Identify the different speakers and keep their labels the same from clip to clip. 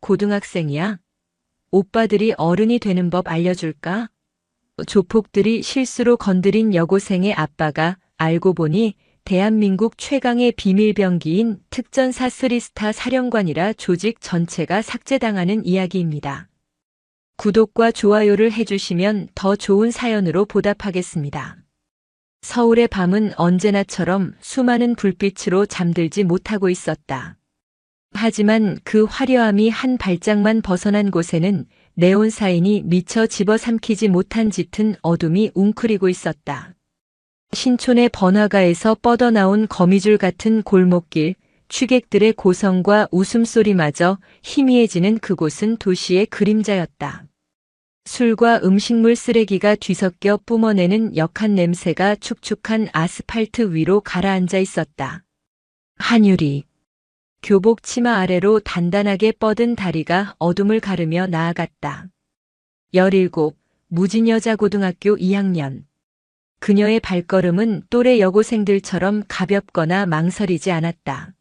Speaker 1: 고등학생이야? 오빠들이 어른이 되는 법 알려줄까? 조폭들이 실수로 건드린 여고생의 아빠가 알고 보니 대한민국 최강의 비밀병기인 특전사 3스타 사령관이라 조직 전체가 삭제당하는 이야기입니다. 구독과 좋아요를 해주시면 더 좋은 사연으로 보답하겠습니다. 서울의 밤은 언제나처럼 수많은 불빛으로 잠들지 못하고 있었다. 하지만 그 화려함이 한 발짝만 벗어난 곳에는 네온사인이 미처 집어삼키지 못한 짙은 어둠이 웅크리고 있었다. 신촌의 번화가에서 뻗어나온 거미줄 같은 골목길, 취객들의 고성과 웃음소리마저 희미해지는 그곳은 도시의 그림자였다. 술과 음식물 쓰레기가 뒤섞여 뿜어내는 역한 냄새가 축축한 아스팔트 위로 가라앉아 있었다. 한유리. 교복 치마 아래로 단단하게 뻗은 다리가 어둠을 가르며 나아갔다. 17, 무진여자고등학교 2학년. 그녀의 발걸음은 또래 여고생들처럼 가볍거나 망설이지 않았다.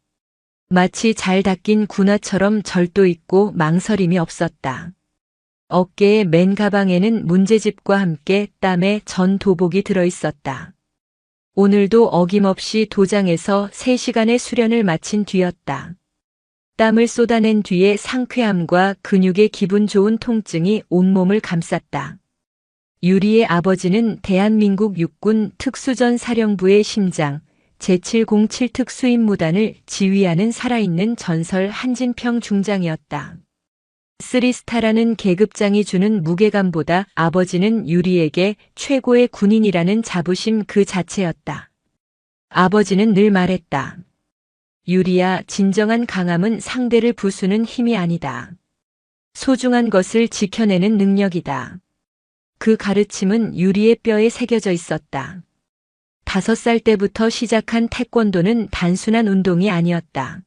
Speaker 1: 마치 잘 닦인 군화처럼 절도 있고 망설임이 없었다. 어깨의 맨 가방에는 문제집과 함께 땀에 전 도복이 들어있었다. 오늘도 어김없이 도장에서 3시간의 수련을 마친 뒤였다. 땀을 쏟아낸 뒤에 상쾌함과 근육의 기분 좋은 통증이 온몸을 감쌌다. 유리의 아버지는 대한민국 육군 특수전 사령부의 심장, 제707 특수임무단을 지휘하는 살아있는 전설 한진평 중장이었다. 3스타라는 계급장이 주는 무게감보다 아버지는 유리에게 최고의 군인이라는 자부심 그 자체였다. 아버지는 늘 말했다. 유리야, 진정한 강함은 상대를 부수는 힘이 아니다. 소중한 것을 지켜내는 능력이다. 그 가르침은 유리의 뼈에 새겨져 있었다. 5살 때부터 시작한 태권도는 단순한 운동이 아니었다.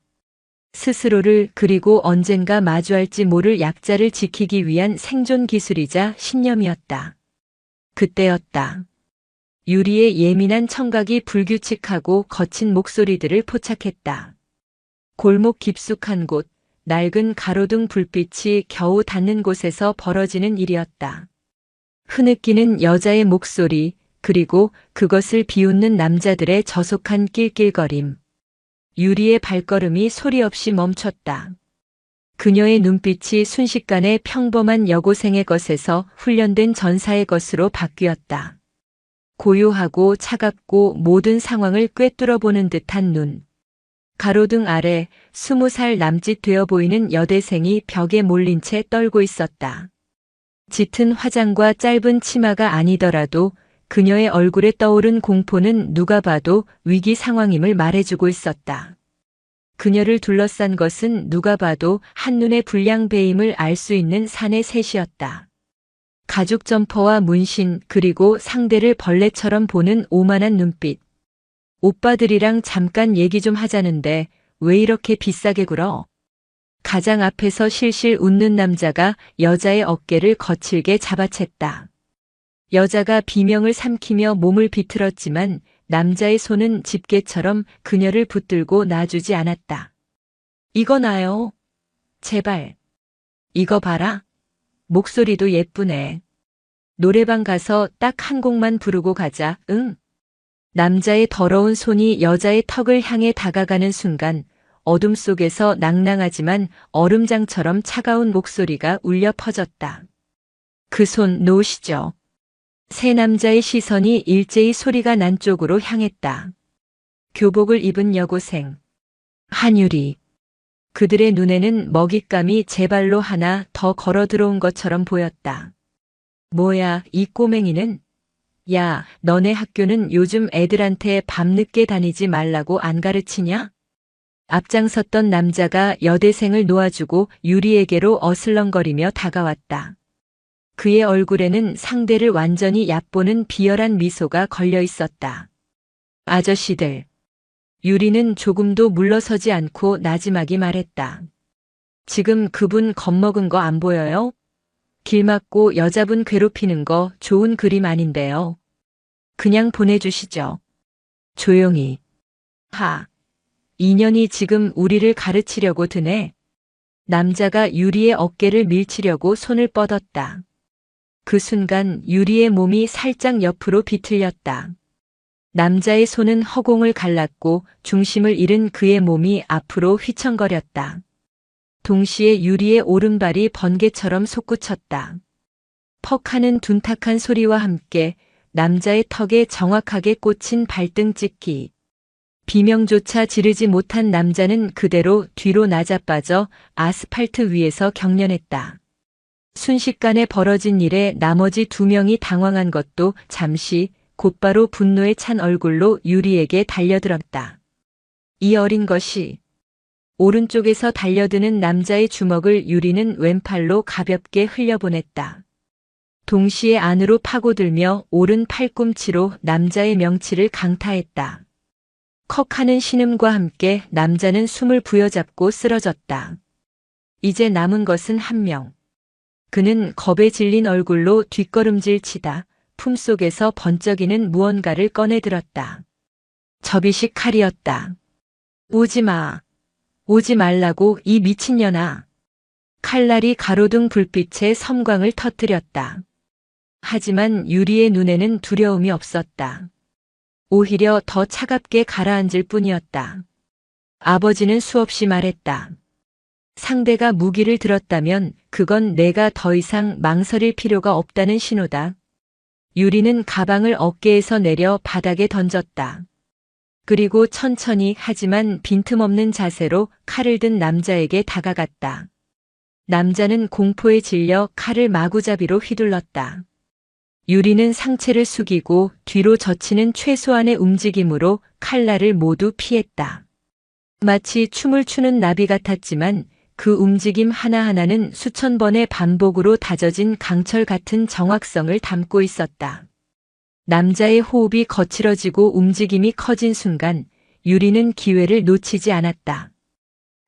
Speaker 1: 스스로를 그리고 언젠가 마주할지 모를 약자를 지키기 위한 생존 기술이자 신념이었다. 그때였다. 유리의 예민한 청각이 불규칙하고 거친 목소리들을 포착했다. 골목 깊숙한 곳, 낡은 가로등 불빛이 겨우 닿는 곳에서 벌어지는 일이었다. 흐느끼는 여자의 목소리, 그리고 그것을 비웃는 남자들의 저속한 낄낄거림. 유리의 발걸음이 소리 없이 멈췄다. 그녀의 눈빛이 순식간에 평범한 여고생의 것에서 훈련된 전사의 것으로 바뀌었다. 고요하고 차갑고 모든 상황을 꿰뚫어보는 듯한 눈. 가로등 아래 20살 남짓 되어 보이는 여대생이 벽에 몰린 채 떨고 있었다. 짙은 화장과 짧은 치마가 아니더라도 그녀의 얼굴에 떠오른 공포는 누가 봐도 위기 상황임을 말해주고 있었다. 그녀를 둘러싼 것은 누가 봐도 한눈에 불량배임을 알 수 있는 사내 셋이었다. 가죽 점퍼와 문신, 그리고 상대를 벌레처럼 보는 오만한 눈빛. 오빠들이랑 잠깐 얘기 좀 하자는데 왜 이렇게 비싸게 굴어? 가장 앞에서 실실 웃는 남자가 여자의 어깨를 거칠게 잡아챘다. 여자가 비명을 삼키며 몸을 비틀었지만 남자의 손은 집게처럼 그녀를 붙들고 놔주지 않았다. 이거 놔요. 제발. 이거 봐라. 목소리도 예쁘네. 노래방 가서 딱 한 곡만 부르고 가자, 응? 남자의 더러운 손이 여자의 턱을 향해 다가가는 순간 어둠 속에서 낭낭하지만 얼음장처럼 차가운 목소리가 울려 퍼졌다. 그 손 놓으시죠. 세 남자의 시선이 일제히 소리가 난 쪽으로 향했다. 교복을 입은 여고생. 한유리. 그들의 눈에는 먹잇감이 제 발로 하나 더 걸어 들어온 것처럼 보였다. 뭐야, 이 꼬맹이는? 야, 너네 학교는 요즘 애들한테 밤늦게 다니지 말라고 안 가르치냐? 앞장섰던 남자가 여대생을 놓아주고 유리에게로 어슬렁거리며 다가왔다. 그의 얼굴에는 상대를 완전히 얕보는 비열한 미소가 걸려 있었다. 아저씨들. 유리는 조금도 물러서지 않고 나지막이 말했다. 지금 그분 겁먹은 거 안 보여요? 길 막고 여자분 괴롭히는 거 좋은 그림 아닌데요. 그냥 보내주시죠. 조용히. 하. 인연이 지금 우리를 가르치려고 드네. 남자가 유리의 어깨를 밀치려고 손을 뻗었다. 그 순간 유리의 몸이 살짝 옆으로 비틀렸다. 남자의 손은 허공을 갈랐고 중심을 잃은 그의 몸이 앞으로 휘청거렸다. 동시에 유리의 오른발이 번개처럼 솟구쳤다. 퍽 하는 둔탁한 소리와 함께 남자의 턱에 정확하게 꽂힌 발등 찍기. 비명조차 지르지 못한 남자는 그대로 뒤로 나자빠져 아스팔트 위에서 경련했다. 순식간에 벌어진 일에 나머지 두 명이 당황한 것도 잠시 곧바로 분노에 찬 얼굴로 유리에게 달려들었다. 이 어린 것이. 오른쪽에서 달려드는 남자의 주먹을 유리는 왼팔로 가볍게 흘려보냈다. 동시에 안으로 파고들며 오른 팔꿈치로 남자의 명치를 강타했다. 컥 하는 신음과 함께 남자는 숨을 부여잡고 쓰러졌다. 이제 남은 것은 한 명. 그는 겁에 질린 얼굴로 뒷걸음질 치다 품속에서 번쩍이는 무언가를 꺼내들었다. 접이식 칼이었다. 오지 마. 오지 말라고 이 미친년아. 칼날이 가로등 불빛에 섬광을 터뜨렸다. 하지만 유리의 눈에는 두려움이 없었다. 오히려 더 차갑게 가라앉을 뿐이었다. 아버지는 수없이 말했다. 상대가 무기를 들었다면 그건 내가 더 이상 망설일 필요가 없다는 신호다. 유리는 가방을 어깨에서 내려 바닥에 던졌다. 그리고 천천히 하지만 빈틈없는 자세로 칼을 든 남자에게 다가갔다. 남자는 공포에 질려 칼을 마구잡이로 휘둘렀다. 유리는 상체를 숙이고 뒤로 젖히는 최소한의 움직임으로 칼날을 모두 피했다. 마치 춤을 추는 나비 같았지만 그 움직임 하나하나는 수천 번의 반복으로 다져진 강철 같은 정확성을 담고 있었다. 남자의 호흡이 거칠어지고 움직임이 커진 순간 유리는 기회를 놓치지 않았다.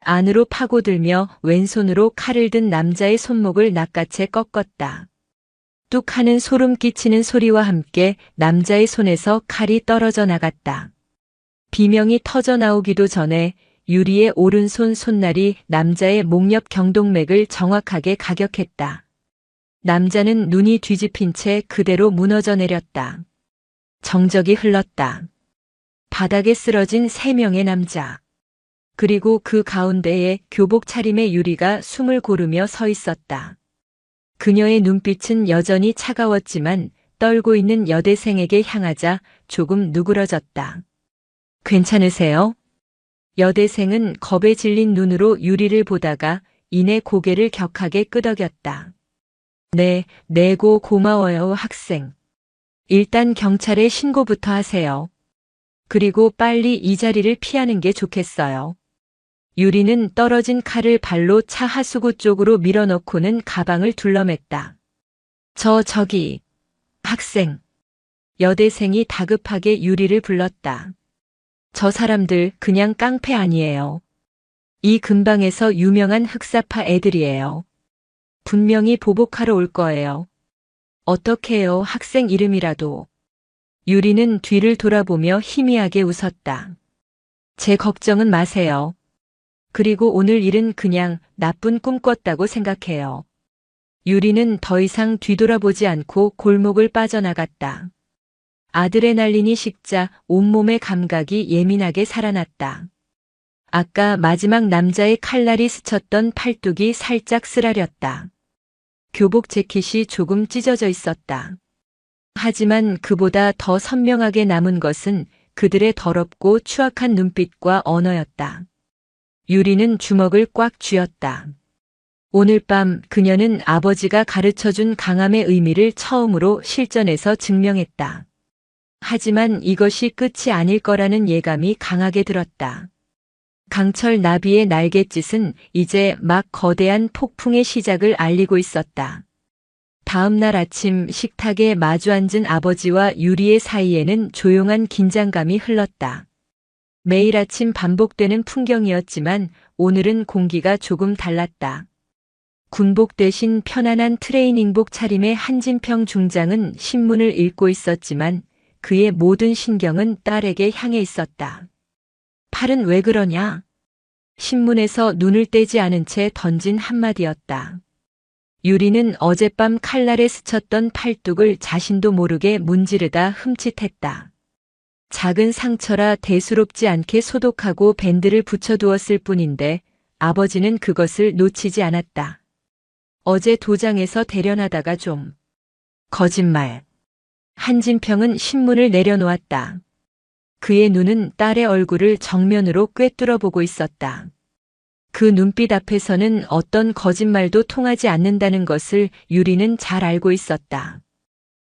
Speaker 1: 안으로 파고들며 왼손으로 칼을 든 남자의 손목을 낚아채 꺾었다. 뚝 하는 소름 끼치는 소리와 함께 남자의 손에서 칼이 떨어져 나갔다. 비명이 터져 나오기도 전에 유리의 오른손 손날이 남자의 목 옆 경동맥을 정확하게 가격했다. 남자는 눈이 뒤집힌 채 그대로 무너져 내렸다. 정적이 흘렀다. 바닥에 쓰러진 3명의 남자. 그리고 그 가운데에 교복 차림의 유리가 숨을 고르며 서 있었다. 그녀의 눈빛은 여전히 차가웠지만 떨고 있는 여대생에게 향하자 조금 누그러졌다. 괜찮으세요? 여대생은 겁에 질린 눈으로 유리를 보다가 이내 고개를 격하게 끄덕였다. 네, 내고 고마워요, 학생. 일단 경찰에 신고부터 하세요. 그리고 빨리 이 자리를 피하는 게 좋겠어요. 유리는 떨어진 칼을 발로 차 하수구 쪽으로 밀어넣고는 가방을 둘러맸다. 저기, 학생. 여대생이 다급하게 유리를 불렀다. 저 사람들 그냥 깡패 아니에요. 이 근방에서 유명한 흑사파 애들이에요. 분명히 보복하러 올 거예요. 어떻게 해요, 학생 이름이라도. 유리는 뒤를 돌아보며 희미하게 웃었다. 제 걱정은 마세요. 그리고 오늘 일은 그냥 나쁜 꿈 꿨다고 생각해요. 유리는 더 이상 뒤돌아보지 않고 골목을 빠져나갔다. 아드레날린이 식자 온몸의 감각이 예민하게 살아났다. 아까 마지막 남자의 칼날이 스쳤던 팔뚝이 살짝 쓰라렸다. 교복 재킷이 조금 찢어져 있었다. 하지만 그보다 더 선명하게 남은 것은 그들의 더럽고 추악한 눈빛과 언어였다. 유리는 주먹을 꽉 쥐었다. 오늘 밤 그녀는 아버지가 가르쳐준 강함의 의미를 처음으로 실전에서 증명했다. 하지만 이것이 끝이 아닐 거라는 예감이 강하게 들었다. 강철 나비의 날갯짓은 이제 막 거대한 폭풍의 시작을 알리고 있었다. 다음 날 아침 식탁에 마주 앉은 아버지와 유리의 사이에는 조용한 긴장감이 흘렀다. 매일 아침 반복되는 풍경이었지만 오늘은 공기가 조금 달랐다. 군복 대신 편안한 트레이닝복 차림의 한진평 중장은 신문을 읽고 있었지만 그의 모든 신경은 딸에게 향해 있었다. 팔은 왜 그러냐? 신문에서 눈을 떼지 않은 채 던진 한마디였다. 유리는 어젯밤 칼날에 스쳤던 팔뚝을 자신도 모르게 문지르다 흠칫했다. 작은 상처라 대수롭지 않게 소독하고 밴드를 붙여두었을 뿐인데 아버지는 그것을 놓치지 않았다. 어제 도장에서 대련하다가 좀. 거짓말. 한진평은 신문을 내려놓았다. 그의 눈은 딸의 얼굴을 정면으로 꿰뚫어 보고 있었다. 그 눈빛 앞에서는 어떤 거짓말도 통하지 않는다는 것을 유리는 잘 알고 있었다.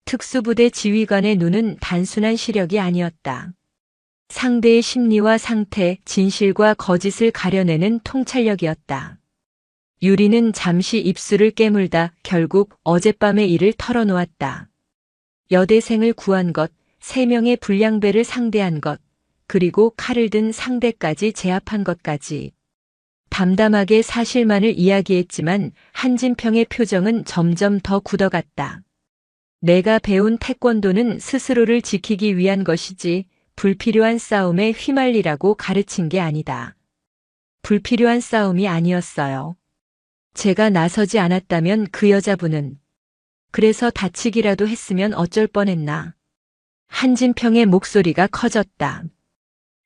Speaker 1: 특수부대 지휘관의 눈은 단순한 시력이 아니었다. 상대의 심리와 상태, 진실과 거짓을 가려내는 통찰력이었다. 유리는 잠시 입술을 깨물다 결국 어젯밤의 일을 털어놓았다. 여대생을 구한 것, 3명의 불량배를 상대한 것, 그리고 칼을 든 상대까지 제압한 것까지. 담담하게 사실만을 이야기했지만 한진평의 표정은 점점 더 굳어갔다. 내가 배운 태권도는 스스로를 지키기 위한 것이지 불필요한 싸움에 휘말리라고 가르친 게 아니다. 불필요한 싸움이 아니었어요. 제가 나서지 않았다면 그 여자분은 그래서 다치기라도 했으면 어쩔 뻔했나. 한진평의 목소리가 커졌다.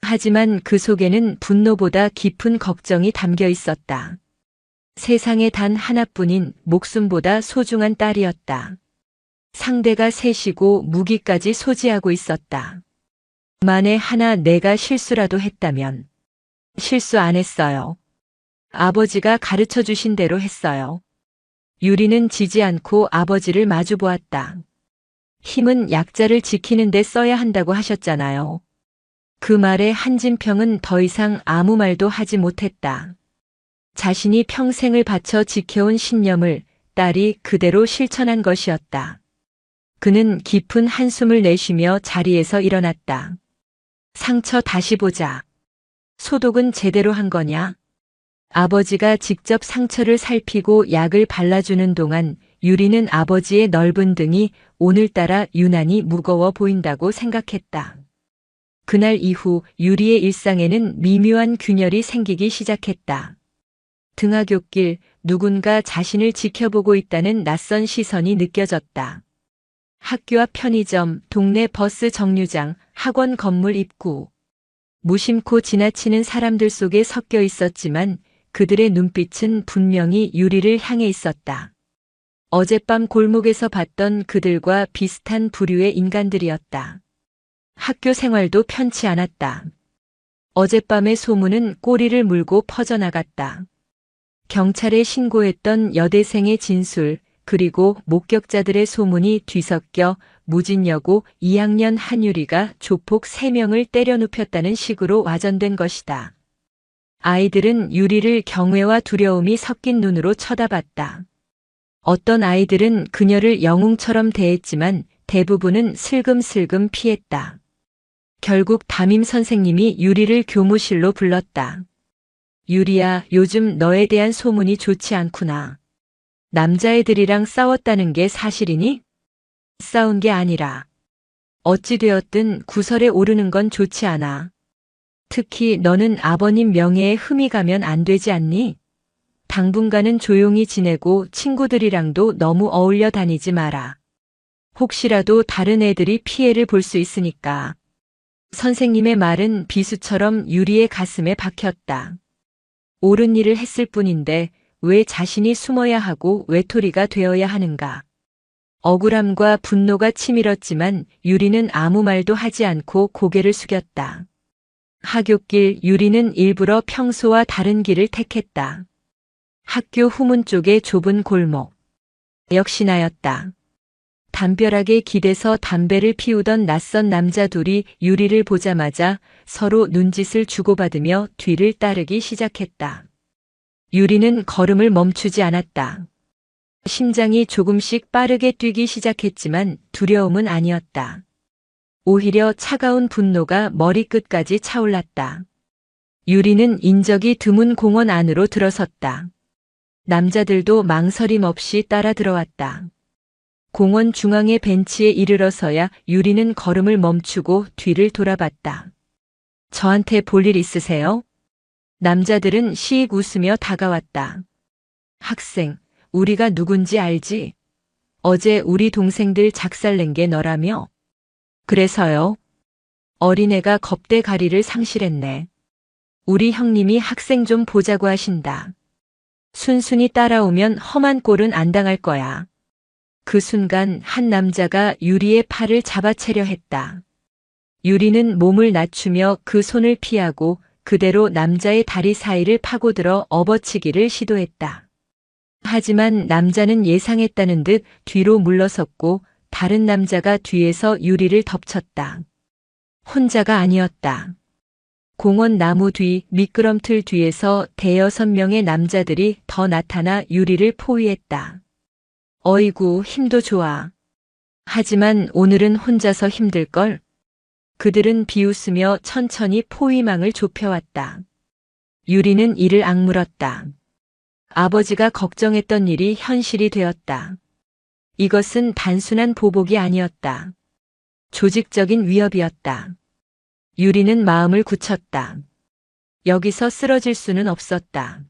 Speaker 1: 하지만 그 속에는 분노보다 깊은 걱정이 담겨 있었다. 세상에 단 하나뿐인 목숨보다 소중한 딸이었다. 상대가 셋이고 무기까지 소지하고 있었다. 만에 하나 내가 실수라도 했다면. 실수 안 했어요. 아버지가 가르쳐 주신 대로 했어요. 유리는 지지 않고 아버지를 마주 보았다. 힘은 약자를 지키는 데 써야 한다고 하셨잖아요. 그 말에 한진평은 더 이상 아무 말도 하지 못했다. 자신이 평생을 바쳐 지켜온 신념을 딸이 그대로 실천한 것이었다. 그는 깊은 한숨을 내쉬며 자리에서 일어났다. 상처 다시 보자. 소독은 제대로 한 거냐? 아버지가 직접 상처를 살피고 약을 발라주는 동안 유리는 아버지의 넓은 등이 오늘따라 유난히 무거워 보인다고 생각했다. 그날 이후 유리의 일상에는 미묘한 균열이 생기기 시작했다. 등하굣길 누군가 자신을 지켜보고 있다는 낯선 시선이 느껴졌다. 학교 앞 편의점, 동네 버스 정류장, 학원 건물 입구. 무심코 지나치는 사람들 속에 섞여 있었지만 그들의 눈빛은 분명히 유리를 향해 있었다. 어젯밤 골목에서 봤던 그들과 비슷한 부류의 인간들이었다. 학교 생활도 편치 않았다. 어젯밤의 소문은 꼬리를 물고 퍼져나갔다. 경찰에 신고했던 여대생의 진술, 그리고 목격자들의 소문이 뒤섞여 무진여고 2학년 한유리가 조폭 3명을 때려 눕혔다는 식으로 와전된 것이다. 아이들은 유리를 경외와 두려움이 섞인 눈으로 쳐다봤다. 어떤 아이들은 그녀를 영웅처럼 대했지만 대부분은 슬금슬금 피했다. 결국 담임 선생님이 유리를 교무실로 불렀다. 유리야, 요즘 너에 대한 소문이 좋지 않구나. 남자애들이랑 싸웠다는 게 사실이니? 싸운 게 아니라. 어찌되었든 구설에 오르는 건 좋지 않아. 특히 너는 아버님 명예에 흠이 가면 안 되지 않니? 당분간은 조용히 지내고 친구들이랑도 너무 어울려 다니지 마라. 혹시라도 다른 애들이 피해를 볼 수 있으니까. 선생님의 말은 비수처럼 유리의 가슴에 박혔다. 옳은 일을 했을 뿐인데 왜 자신이 숨어야 하고 외톨이가 되어야 하는가. 억울함과 분노가 치밀었지만 유리는 아무 말도 하지 않고 고개를 숙였다. 하굣길 유리는 일부러 평소와 다른 길을 택했다. 학교 후문 쪽의 좁은 골목. 역시나였다. 담벼락에 기대서 담배를 피우던 낯선 남자 둘이 유리를 보자마자 서로 눈짓을 주고받으며 뒤를 따르기 시작했다. 유리는 걸음을 멈추지 않았다. 심장이 조금씩 빠르게 뛰기 시작했지만 두려움은 아니었다. 오히려 차가운 분노가 머리끝까지 차올랐다. 유리는 인적이 드문 공원 안으로 들어섰다. 남자들도 망설임 없이 따라 들어왔다. 공원 중앙의 벤치에 이르러서야 유리는 걸음을 멈추고 뒤를 돌아봤다. 저한테 볼 일 있으세요? 남자들은 씩 웃으며 다가왔다. 학생, 우리가 누군지 알지? 어제 우리 동생들 작살낸 게 너라며? 그래서요? 어린애가 겁대가리를 상실했네. 우리 형님이 학생 좀 보자고 하신다. 순순히 따라오면 험한 꼴은 안 당할 거야. 그 순간 한 남자가 유리의 팔을 잡아채려 했다. 유리는 몸을 낮추며 그 손을 피하고 그대로 남자의 다리 사이를 파고들어 업어치기를 시도했다. 하지만 남자는 예상했다는 듯 뒤로 물러섰고 다른 남자가 뒤에서 유리를 덮쳤다. 혼자가 아니었다. 공원 나무 뒤 미끄럼틀 뒤에서 대여섯 명의 남자들이 더 나타나 유리를 포위했다. 어이구, 힘도 좋아. 하지만 오늘은 혼자서 힘들걸? 그들은 비웃으며 천천히 포위망을 좁혀왔다. 유리는 이를 악물었다. 아버지가 걱정했던 일이 현실이 되었다. 이것은 단순한 보복이 아니었다. 조직적인 위협이었다. 유리는 마음을 굳혔다. 여기서 쓰러질 수는 없었다.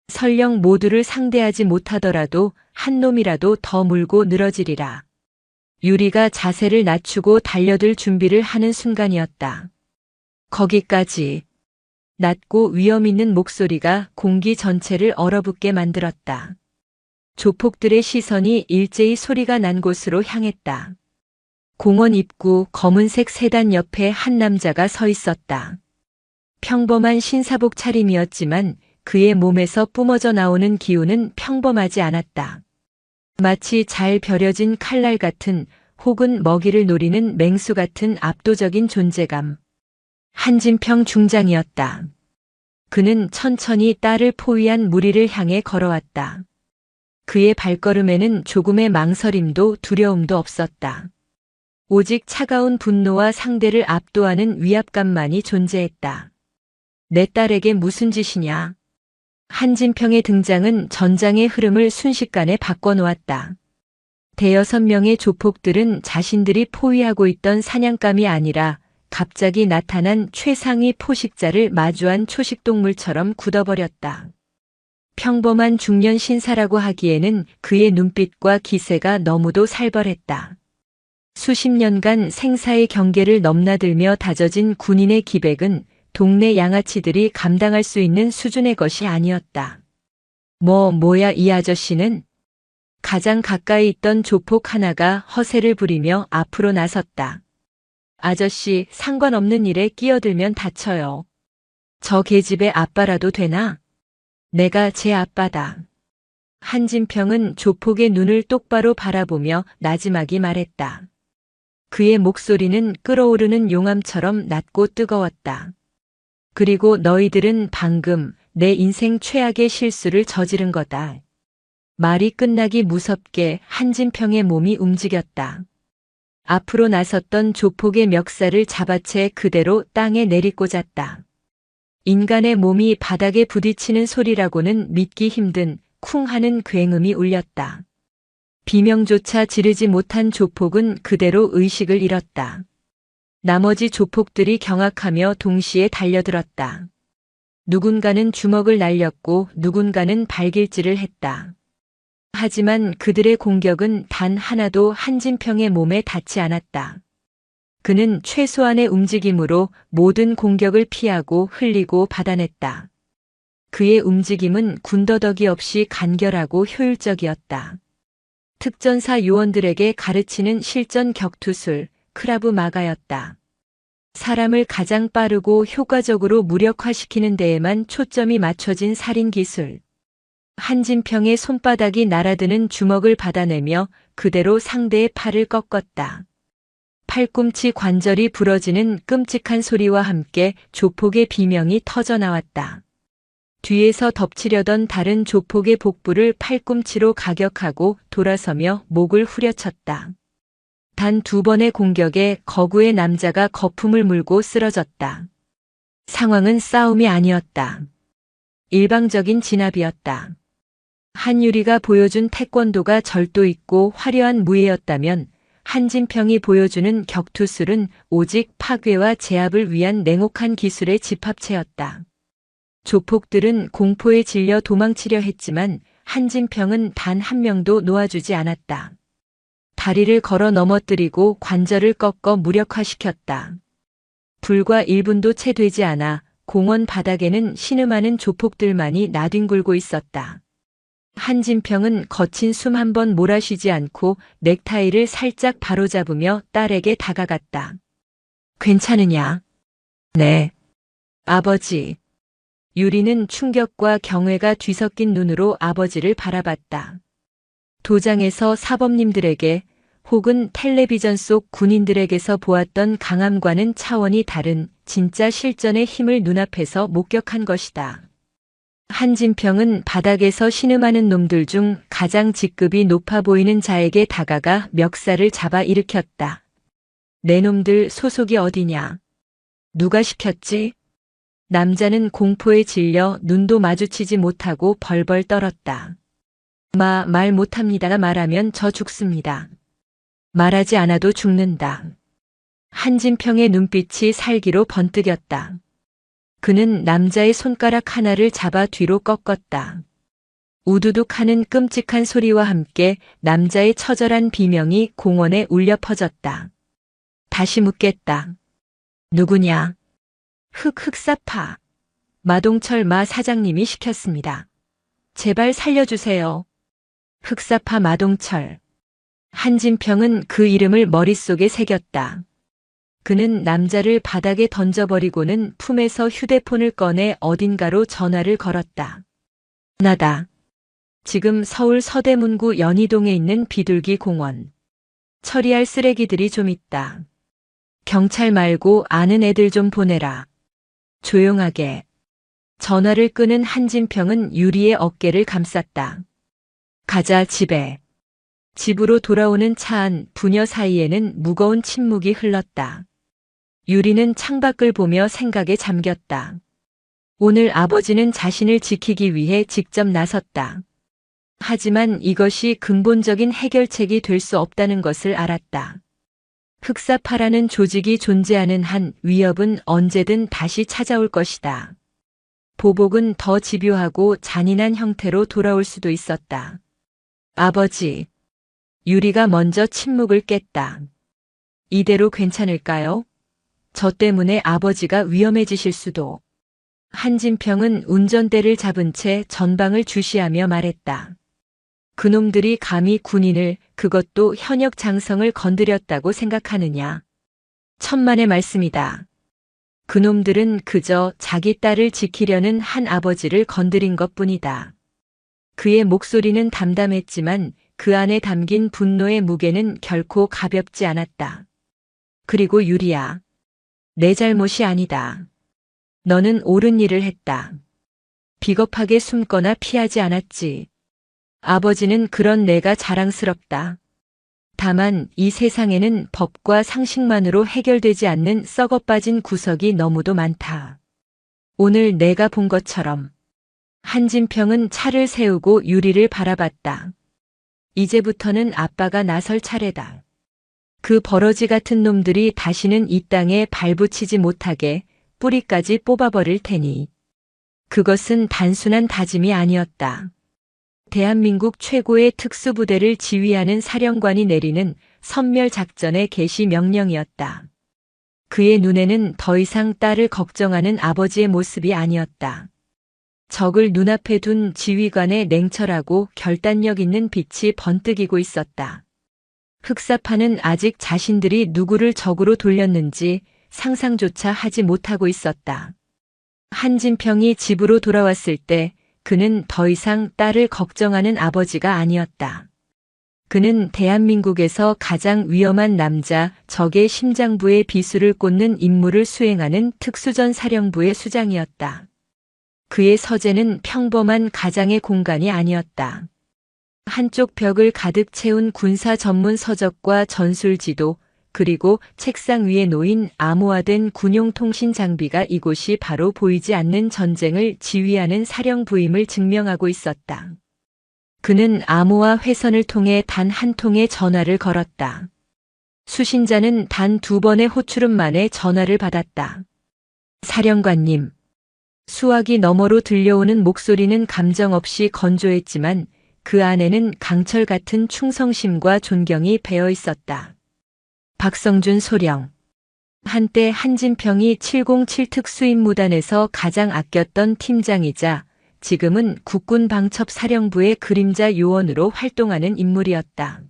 Speaker 1: 설령 모두를 상대하지 못하더라도 한 놈이라도 더 물고 늘어지리라. 유리가 자세를 낮추고 달려들 준비를 하는 순간이었다. 거기까지. 낮고 위험 있는 목소리가 공기 전체를 얼어붙게 만들었다. 조폭들의 시선이 일제히 소리가 난 곳으로 향했다. 공원 입구 검은색 세단 옆에 한 남자가 서 있었다. 평범한 신사복 차림이었지만 그의 몸에서 뿜어져 나오는 기운은 평범하지 않았다. 마치 잘 벼려진 칼날 같은 혹은 먹이를 노리는 맹수 같은 압도적인 존재감. 한진평 중장이었다. 그는 천천히 딸을 포위한 무리를 향해 걸어왔다. 그의 발걸음에는 조금의 망설임도 두려움도 없었다. 오직 차가운 분노와 상대를 압도하는 위압감만이 존재했다. 내 딸에게 무슨 짓이냐? 한진평의 등장은 전장의 흐름을 순식간에 바꿔놓았다. 대여섯 명의 조폭들은 자신들이 포위하고 있던 사냥감이 아니라 갑자기 나타난 최상위 포식자를 마주한 초식동물처럼 굳어버렸다. 평범한 중년 신사라고 하기에는 그의 눈빛과 기세가 너무도 살벌했다. 수십 년간 생사의 경계를 넘나들며 다져진 군인의 기백은 동네 양아치들이 감당할 수 있는 수준의 것이 아니었다. 뭐야 이 아저씨는? 가장 가까이 있던 조폭 하나가 허세를 부리며 앞으로 나섰다. 아저씨, 상관없는 일에 끼어들면 다쳐요. 저 계집의 아빠라도 되나? 내가 제 아빠다. 한진평은 조폭의 눈을 똑바로 바라보며 나지막이 말했다. 그의 목소리는 끓어오르는 용암처럼 낮고 뜨거웠다. 그리고 너희들은 방금 내 인생 최악의 실수를 저지른 거다. 말이 끝나기 무섭게 한진평의 몸이 움직였다. 앞으로 나섰던 조폭의 멱살을 잡아채 그대로 땅에 내리꽂았다. 인간의 몸이 바닥에 부딪히는 소리라고는 믿기 힘든 쿵 하는 굉음이 울렸다. 비명조차 지르지 못한 조폭은 그대로 의식을 잃었다. 나머지 조폭들이 경악하며 동시에 달려들었다. 누군가는 주먹을 날렸고 누군가는 발길질을 했다. 하지만 그들의 공격은 단 하나도 한진평의 몸에 닿지 않았다. 그는 최소한의 움직임으로 모든 공격을 피하고 흘리고 받아냈다. 그의 움직임은 군더더기 없이 간결하고 효율적이었다. 특전사 요원들에게 가르치는 실전 격투술, 크라브 마가였다. 사람을 가장 빠르고 효과적으로 무력화시키는 데에만 초점이 맞춰진 살인 기술. 한진평의 손바닥이 날아드는 주먹을 받아내며 그대로 상대의 팔을 꺾었다. 팔꿈치 관절이 부러지는 끔찍한 소리와 함께 조폭의 비명이 터져나왔다. 뒤에서 덮치려던 다른 조폭의 복부를 팔꿈치로 가격하고 돌아서며 목을 후려쳤다. 단 두 번의 공격에 거구의 남자가 거품을 물고 쓰러졌다. 상황은 싸움이 아니었다. 일방적인 진압이었다. 한유리가 보여준 태권도가 절도 있고 화려한 무예였다면 한진평이 보여주는 격투술은 오직 파괴와 제압을 위한 냉혹한 기술의 집합체였다. 조폭들은 공포에 질려 도망치려 했지만 한진평은 단 한 명도 놓아주지 않았다. 다리를 걸어 넘어뜨리고 관절을 꺾어 무력화시켰다. 불과 1분도 채 되지 않아 공원 바닥에는 신음하는 조폭들만이 나뒹굴고 있었다. 한진평은 거친 숨 한 번 몰아쉬지 않고 넥타이를 살짝 바로잡으며 딸에게 다가갔다. 괜찮으냐? 네. 아버지. 유리는 충격과 경외가 뒤섞인 눈으로 아버지를 바라봤다. 도장에서 사범님들에게 혹은 텔레비전 속 군인들에게서 보았던 강함과는 차원이 다른 진짜 실전의 힘을 눈앞에서 목격한 것이다. 한진평은 바닥에서 신음하는 놈들 중 가장 직급이 높아 보이는 자에게 다가가 멱살을 잡아 일으켰다. 내 놈들 소속이 어디냐? 누가 시켰지? 남자는 공포에 질려 눈도 마주치지 못하고 벌벌 떨었다. 말 못합니다. 말하면 저 죽습니다. 말하지 않아도 죽는다. 한진평의 눈빛이 살기로 번뜩였다. 그는 남자의 손가락 하나를 잡아 뒤로 꺾었다. 우두둑 하는 끔찍한 소리와 함께 남자의 처절한 비명이 공원에 울려 퍼졌다. 다시 묻겠다. 누구냐? 흑사파. 마동철 마 사장님이 시켰습니다. 제발 살려주세요. 흑사파 마동철. 한진평은 그 이름을 머릿속에 새겼다. 그는 남자를 바닥에 던져버리고는 품에서 휴대폰을 꺼내 어딘가로 전화를 걸었다. 나다. 지금 서울 서대문구 연희동에 있는 비둘기 공원. 처리할 쓰레기들이 좀 있다. 경찰 말고 아는 애들 좀 보내라. 조용하게. 전화를 끄는 한진평은 유리의 어깨를 감쌌다. 가자 집에. 집으로 돌아오는 차 안 부녀 사이에는 무거운 침묵이 흘렀다. 유리는 창밖을 보며 생각에 잠겼다. 오늘 아버지는 자신을 지키기 위해 직접 나섰다. 하지만 이것이 근본적인 해결책이 될 수 없다는 것을 알았다. 흑사파라는 조직이 존재하는 한 위협은 언제든 다시 찾아올 것이다. 보복은 더 집요하고 잔인한 형태로 돌아올 수도 있었다. 아버지. 유리가 먼저 침묵을 깼다. 이대로 괜찮을까요? 저 때문에 아버지가 위험해지실 수도. 한진평은 운전대를 잡은 채 전방을 주시하며 말했다. 그놈들이 감히 군인을, 그것도 현역 장성을 건드렸다고 생각하느냐. 천만의 말씀이다. 그놈들은 그저 자기 딸을 지키려는 한 아버지를 건드린 것뿐이다. 그의 목소리는 담담했지만 그 안에 담긴 분노의 무게는 결코 가볍지 않았다. 그리고 유리야. 내 잘못이 아니다. 너는 옳은 일을 했다. 비겁하게 숨거나 피하지 않았지. 아버지는 그런 내가 자랑스럽다. 다만 이 세상에는 법과 상식만으로 해결되지 않는 썩어빠진 구석이 너무도 많다. 오늘 내가 본 것처럼. 한진평은 차를 세우고 유리를 바라봤다. 이제부터는 아빠가 나설 차례다. 그 버러지 같은 놈들이 다시는 이 땅에 발붙이지 못하게 뿌리까지 뽑아버릴 테니. 그것은 단순한 다짐이 아니었다. 대한민국 최고의 특수부대를 지휘하는 사령관이 내리는 선멸작전의 개시 명령이었다. 그의 눈에는 더 이상 딸을 걱정하는 아버지의 모습이 아니었다. 적을 눈앞에 둔 지휘관의 냉철하고 결단력 있는 빛이 번뜩이고 있었다. 흑사파는 아직 자신들이 누구를 적으로 돌렸는지 상상조차 하지 못하고 있었다. 한진평이 집으로 돌아왔을 때 그는 더 이상 딸을 걱정하는 아버지가 아니었다. 그는 대한민국에서 가장 위험한 남자, 적의 심장부에 비수를 꽂는 임무를 수행하는 특수전 사령부의 수장이었다. 그의 서재는 평범한 가장의 공간이 아니었다. 한쪽 벽을 가득 채운 군사 전문 서적과 전술지도, 그리고 책상 위에 놓인 암호화된 군용 통신 장비가 이곳이 바로 보이지 않는 전쟁을 지휘하는 사령부임을 증명하고 있었다. 그는 암호화 회선을 통해 단 한 통의 전화를 걸었다. 수신자는 단 2번의 호출음 만에 전화를 받았다. 사령관님. 수화기 너머로 들려오는 목소리는 감정 없이 건조했지만 그 안에는 강철 같은 충성심과 존경이 배어 있었다. 박성준 소령. 한때 한진평이 707 특수임무단에서 가장 아꼈던 팀장이자 지금은 국군방첩사령부의 그림자 요원으로 활동하는 인물이었다.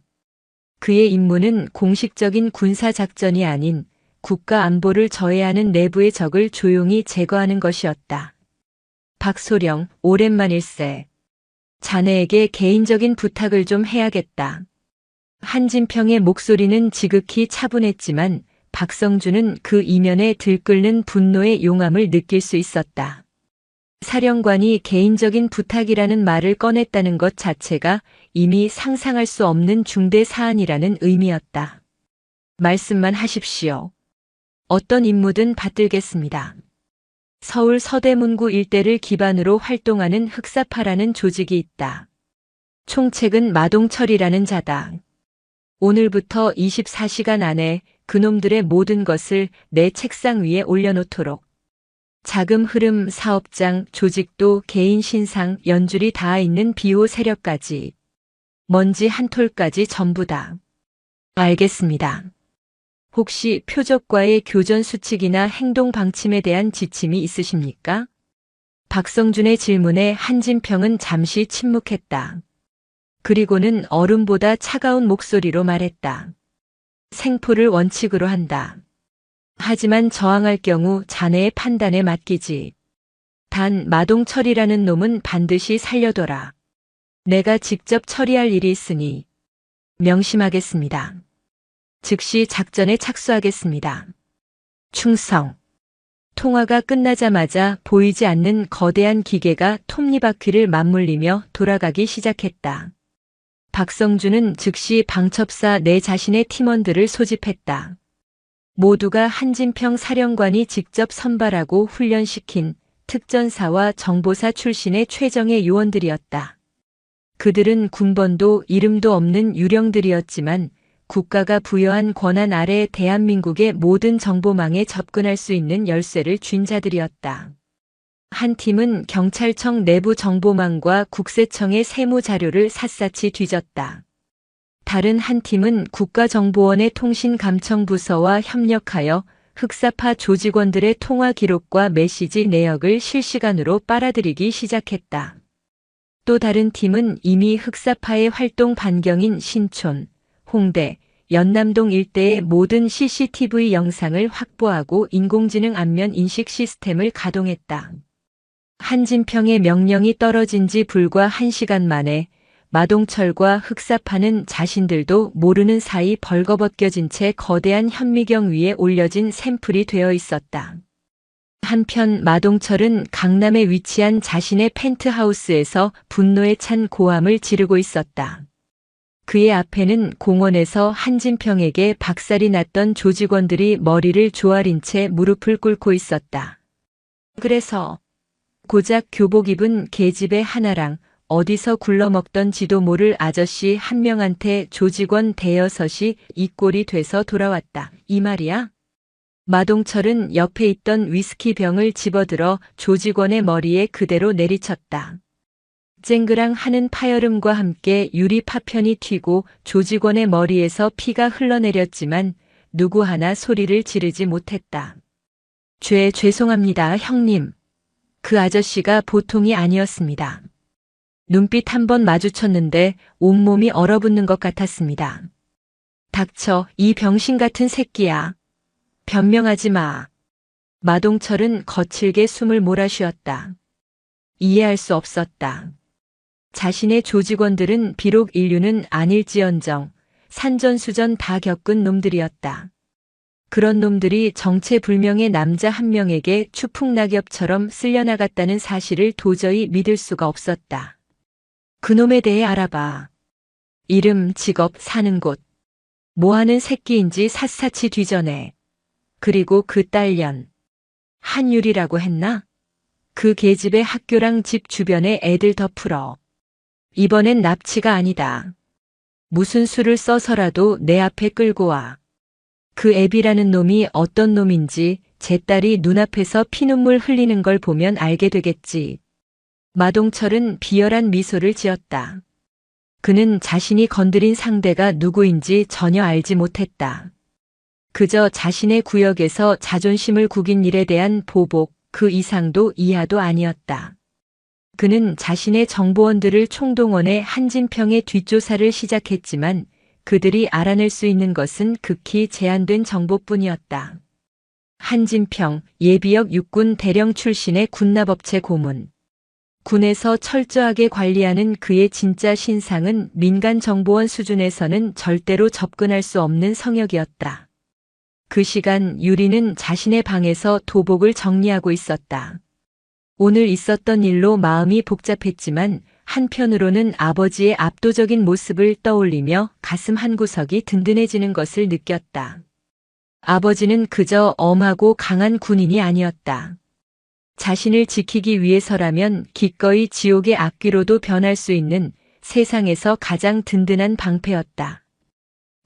Speaker 1: 그의 임무는 공식적인 군사작전이 아닌 국가 안보를 저해하는 내부의 적을 조용히 제거하는 것이었다. 박소령, 오랜만일세. 자네에게 개인적인 부탁을 좀 해야겠다. 한진평의 목소리는 지극히 차분했지만 박성준은 그 이면에 들끓는 분노의 용암을 느낄 수 있었다. 사령관이 개인적인 부탁이라는 말을 꺼냈다는 것 자체가 이미 상상할 수 없는 중대 사안이라는 의미였다. 말씀만 하십시오. 어떤 임무든 받들겠습니다. 서울 서대문구 일대를 기반으로 활동하는 흑사파라는 조직이 있다. 총책은 마동철이라는 자다. 오늘부터 24시간 안에 그놈들의 모든 것을 내 책상 위에 올려놓도록. 자금 흐름, 사업장, 조직도, 개인 신상, 연줄이 다 있는 비호 세력까지. 먼지 한 톨까지 전부 다. 알겠습니다. 혹시 표적과의 교전 수칙이나 행동 방침에 대한 지침이 있으십니까? 박성준의 질문에 한진평은 잠시 침묵했다. 그리고는 얼음보다 차가운 목소리로 말했다. 생포를 원칙으로 한다. 하지만 저항할 경우 자네의 판단에 맡기지. 단 마동철이라는 놈은 반드시 살려둬라. 내가 직접 처리할 일이 있으니 명심하겠습니다. 즉시 작전에 착수하겠습니다. 충성. 통화가 끝나자마자 보이지 않는 거대한 기계가 톱니바퀴를 맞물리며 돌아가기 시작했다. 박성준은 즉시 방첩사 내 자신의 팀원들을 소집했다. 모두가 한진평 사령관이 직접 선발하고 훈련시킨 특전사와 정보사 출신의 최정예 요원들이었다. 그들은 군번도 이름도 없는 유령들이었지만 국가가 부여한 권한 아래 대한민국의 모든 정보망에 접근할 수 있는 열쇠를 쥔 자들이었다. 한 팀은 경찰청 내부 정보망과 국세청의 세무 자료를 샅샅이 뒤졌다. 다른 한 팀은 국가정보원의 통신감청부서와 협력하여 흑사파 조직원들의 통화 기록과 메시지 내역을 실시간으로 빨아들이기 시작했다. 또 다른 팀은 이미 흑사파의 활동 반경인 신촌, 홍대, 연남동 일대의 모든 CCTV 영상을 확보하고 인공지능 안면 인식 시스템을 가동했다. 한진평의 명령이 떨어진 지 불과 1시간 만에 마동철과 흑사파는 자신들도 모르는 사이 벌거벗겨진 채 거대한 현미경 위에 올려진 샘플이 되어 있었다. 한편 마동철은 강남에 위치한 자신의 펜트하우스에서 분노에 찬 고함을 지르고 있었다. 그의 앞에는 공원에서 한진평에게 박살이 났던 조직원들이 머리를 조아린 채 무릎을 꿇고 있었다. 그래서 고작 교복 입은 계집애 하나랑 어디서 굴러먹던지도 모를 아저씨 한 명한테 조직원 대여섯이 이 꼴이 돼서 돌아왔다. 이 말이야? 마동철은 옆에 있던 위스키 병을 집어들어 조직원의 머리에 그대로 내리쳤다. 쨍그랑 하는 파열음과 함께 유리 파편이 튀고 조직원의 머리에서 피가 흘러내렸지만 누구 하나 소리를 지르지 못했다. 죄송합니다, 형님. 그 아저씨가 보통이 아니었습니다. 눈빛 한 번 마주쳤는데 온몸이 얼어붙는 것 같았습니다. 닥쳐, 이 병신 같은 새끼야. 변명하지 마. 마동철은 거칠게 숨을 몰아쉬었다. 이해할 수 없었다. 자신의 조직원들은 비록 인류는 아닐지언정 산전수전 다 겪은 놈들이었다. 그런 놈들이 정체불명의 남자 한 명에게 추풍낙엽처럼 쓸려나갔다는 사실을 도저히 믿을 수가 없었다. 그놈에 대해 알아봐. 이름, 직업, 사는 곳. 뭐하는 새끼인지 샅샅이 뒤져내. 그리고 그 딸년. 한율이라고 했나? 그 계집의 학교랑 집 주변에 애들 더 풀어. 이번엔 납치가 아니다. 무슨 수를 써서라도 내 앞에 끌고 와. 그 애비라는 놈이 어떤 놈인지 제 딸이 눈앞에서 피눈물 흘리는 걸 보면 알게 되겠지. 마동철은 비열한 미소를 지었다. 그는 자신이 건드린 상대가 누구인지 전혀 알지 못했다. 그저 자신의 구역에서 자존심을 구긴 일에 대한 보복, 그 이상도 이하도 아니었다. 그는 자신의 정보원들을 총동원해 한진평의 뒷조사를 시작했지만 그들이 알아낼 수 있는 것은 극히 제한된 정보뿐이었다. 한진평, 예비역 육군 대령 출신의 군납업체 고문. 군에서 철저하게 관리하는 그의 진짜 신상은 민간정보원 수준에서는 절대로 접근할 수 없는 성역이었다. 그 시간 유리는 자신의 방에서 도복을 정리하고 있었다. 오늘 있었던 일로 마음이 복잡했지만 한편으로는 아버지의 압도적인 모습을 떠올리며 가슴 한구석이 든든해지는 것을 느꼈다. 아버지는 그저 엄하고 강한 군인이 아니었다. 자신을 지키기 위해서라면 기꺼이 지옥의 악귀로도 변할 수 있는 세상에서 가장 든든한 방패였다.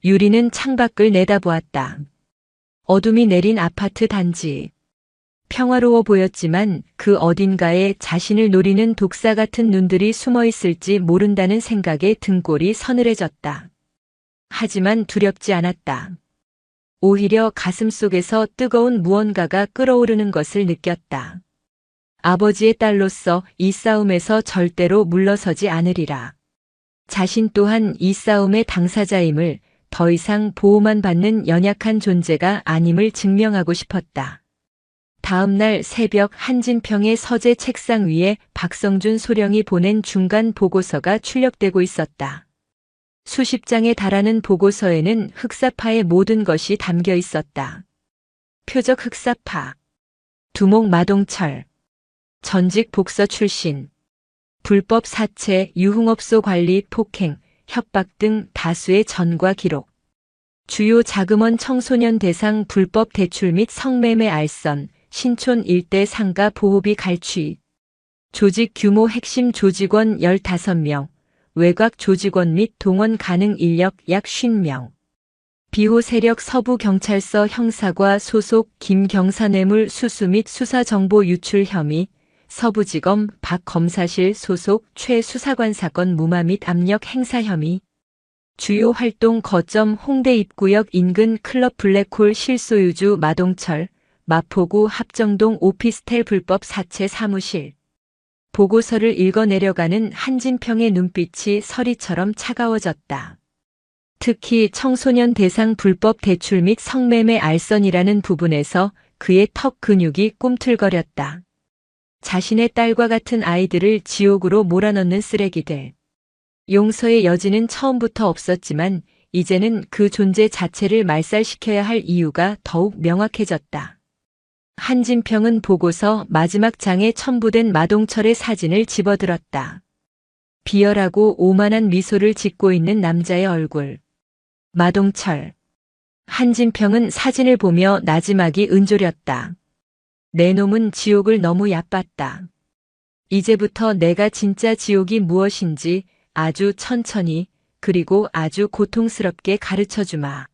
Speaker 1: 유리는 창밖을 내다보았다. 어둠이 내린 아파트 단지. 평화로워 보였지만 그 어딘가에 자신을 노리는 독사 같은 눈들이 숨어 있을지 모른다는 생각에 등골이 서늘해졌다. 하지만 두렵지 않았다. 오히려 가슴 속에서 뜨거운 무언가가 끓어오르는 것을 느꼈다. 아버지의 딸로서 이 싸움에서 절대로 물러서지 않으리라. 자신 또한 이 싸움의 당사자임을, 더 이상 보호만 받는 연약한 존재가 아님을 증명하고 싶었다. 다음 날 새벽 한진평의 서재 책상 위에 박성준 소령이 보낸 중간 보고서가 출력되고 있었다. 수십 장에 달하는 보고서에는 흑사파의 모든 것이 담겨 있었다. 표적 흑사파, 두목 마동철, 전직 복서 출신, 불법 사채, 유흥업소 관리, 폭행, 협박 등 다수의 전과 기록. 주요 자금원 청소년 대상 불법 대출 및 성매매 알선, 신촌 일대 상가 보호비 갈취. 조직 규모 핵심 조직원 15명, 외곽 조직원 및 동원 가능 인력 약 50명. 비호 세력 서부경찰서 형사과 소속 김경사뇌물 수수 및 수사정보 유출 혐의, 서부지검 박검사실 소속 최 수사관 사건 무마 및 압력 행사 혐의. 주요 활동 거점 홍대 입구역 인근 클럽 블랙홀 실소유주 마동철, 마포구 합정동 오피스텔 불법 사채 사무실. 보고서를 읽어내려가는 한진평의 눈빛이 서리처럼 차가워졌다. 특히 청소년 대상 불법 대출 및 성매매 알선이라는 부분에서 그의 턱 근육이 꿈틀거렸다. 자신의 딸과 같은 아이들을 지옥으로 몰아넣는 쓰레기들. 용서의 여지는 처음부터 없었지만 이제는 그 존재 자체를 말살시켜야 할 이유가 더욱 명확해졌다. 한진평은 보고서 마지막 장에 첨부된 마동철의 사진을 집어들었다. 비열하고 오만한 미소를 짓고 있는 남자의 얼굴. 마동철. 한진평은 사진을 보며 나지막이 은조렸다. 내 놈은 지옥을 너무 얕봤다. 이제부터 내가 진짜 지옥이 무엇인지 아주 천천히 그리고 아주 고통스럽게 가르쳐주마.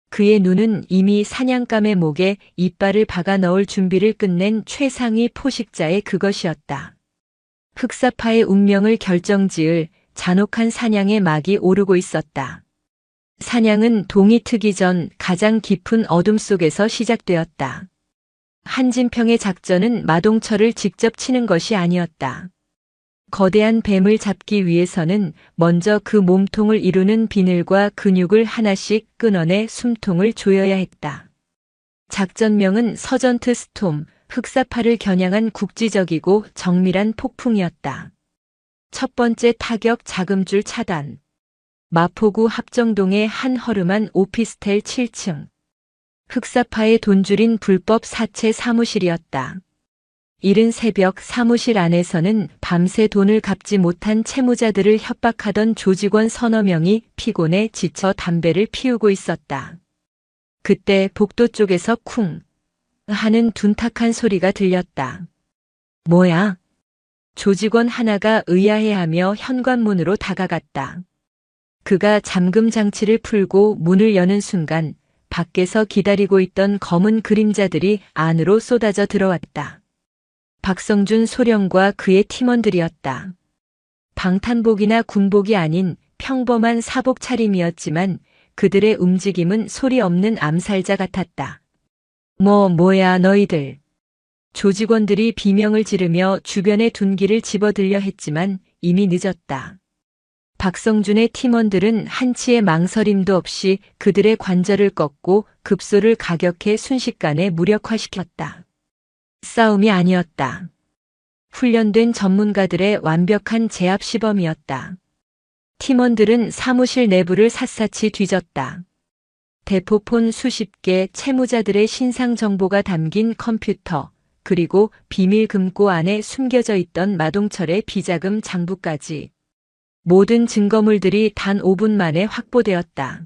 Speaker 1: 그의 눈은 이미 사냥감의 목에 이빨을 박아 넣을 준비를 끝낸 최상위 포식자의 그것이었다. 흑사파의 운명을 결정지을 잔혹한 사냥의 막이 오르고 있었다. 사냥은 동이 트기 전 가장 깊은 어둠 속에서 시작되었다. 한진평의 작전은 마동철을 직접 치는 것이 아니었다. 거대한 뱀을 잡기 위해서는 먼저 그 몸통을 이루는 비늘과 근육을 하나씩 끊어내 숨통을 조여야 했다. 작전명은 서전트 스톰, 흑사파를 겨냥한 국지적이고 정밀한 폭풍이었다. 첫 번째 타격 자금줄 차단. 마포구 합정동의 한 허름한 오피스텔 7층. 흑사파의 돈줄인 불법 사채 사무실이었다. 이른 새벽 사무실 안에서는 밤새 돈을 갚지 못한 채무자들을 협박하던 조직원 서너 명이 피곤해 지쳐 담배를 피우고 있었다. 그때 복도 쪽에서 쿵 하는 둔탁한 소리가 들렸다. 뭐야? 조직원 하나가 의아해하며 현관문으로 다가갔다. 그가 잠금 장치를 풀고 문을 여는 순간 밖에서 기다리고 있던 검은 그림자들이 안으로 쏟아져 들어왔다. 박성준 소령과 그의 팀원들이었다. 방탄복이나 군복이 아닌 평범한 사복 차림이었지만 그들의 움직임은 소리 없는 암살자 같았다. 뭐야 너희들. 조직원들이 비명을 지르며 주변의 둔기를 집어들려 했지만 이미 늦었다. 박성준의 팀원들은 한치의 망설임도 없이 그들의 관절을 꺾고 급소를 가격해 순식간에 무력화시켰다. 싸움이 아니었다. 훈련된 전문가들의 완벽한 제압 시범이었다. 팀원들은 사무실 내부를 샅샅이 뒤졌다. 대포폰 수십 개, 채무자들의 신상 정보가 담긴 컴퓨터, 그리고 비밀 금고 안에 숨겨져 있던 마동철의 비자금 장부까지. 모든 증거물들이 단 5분 만에 확보되었다.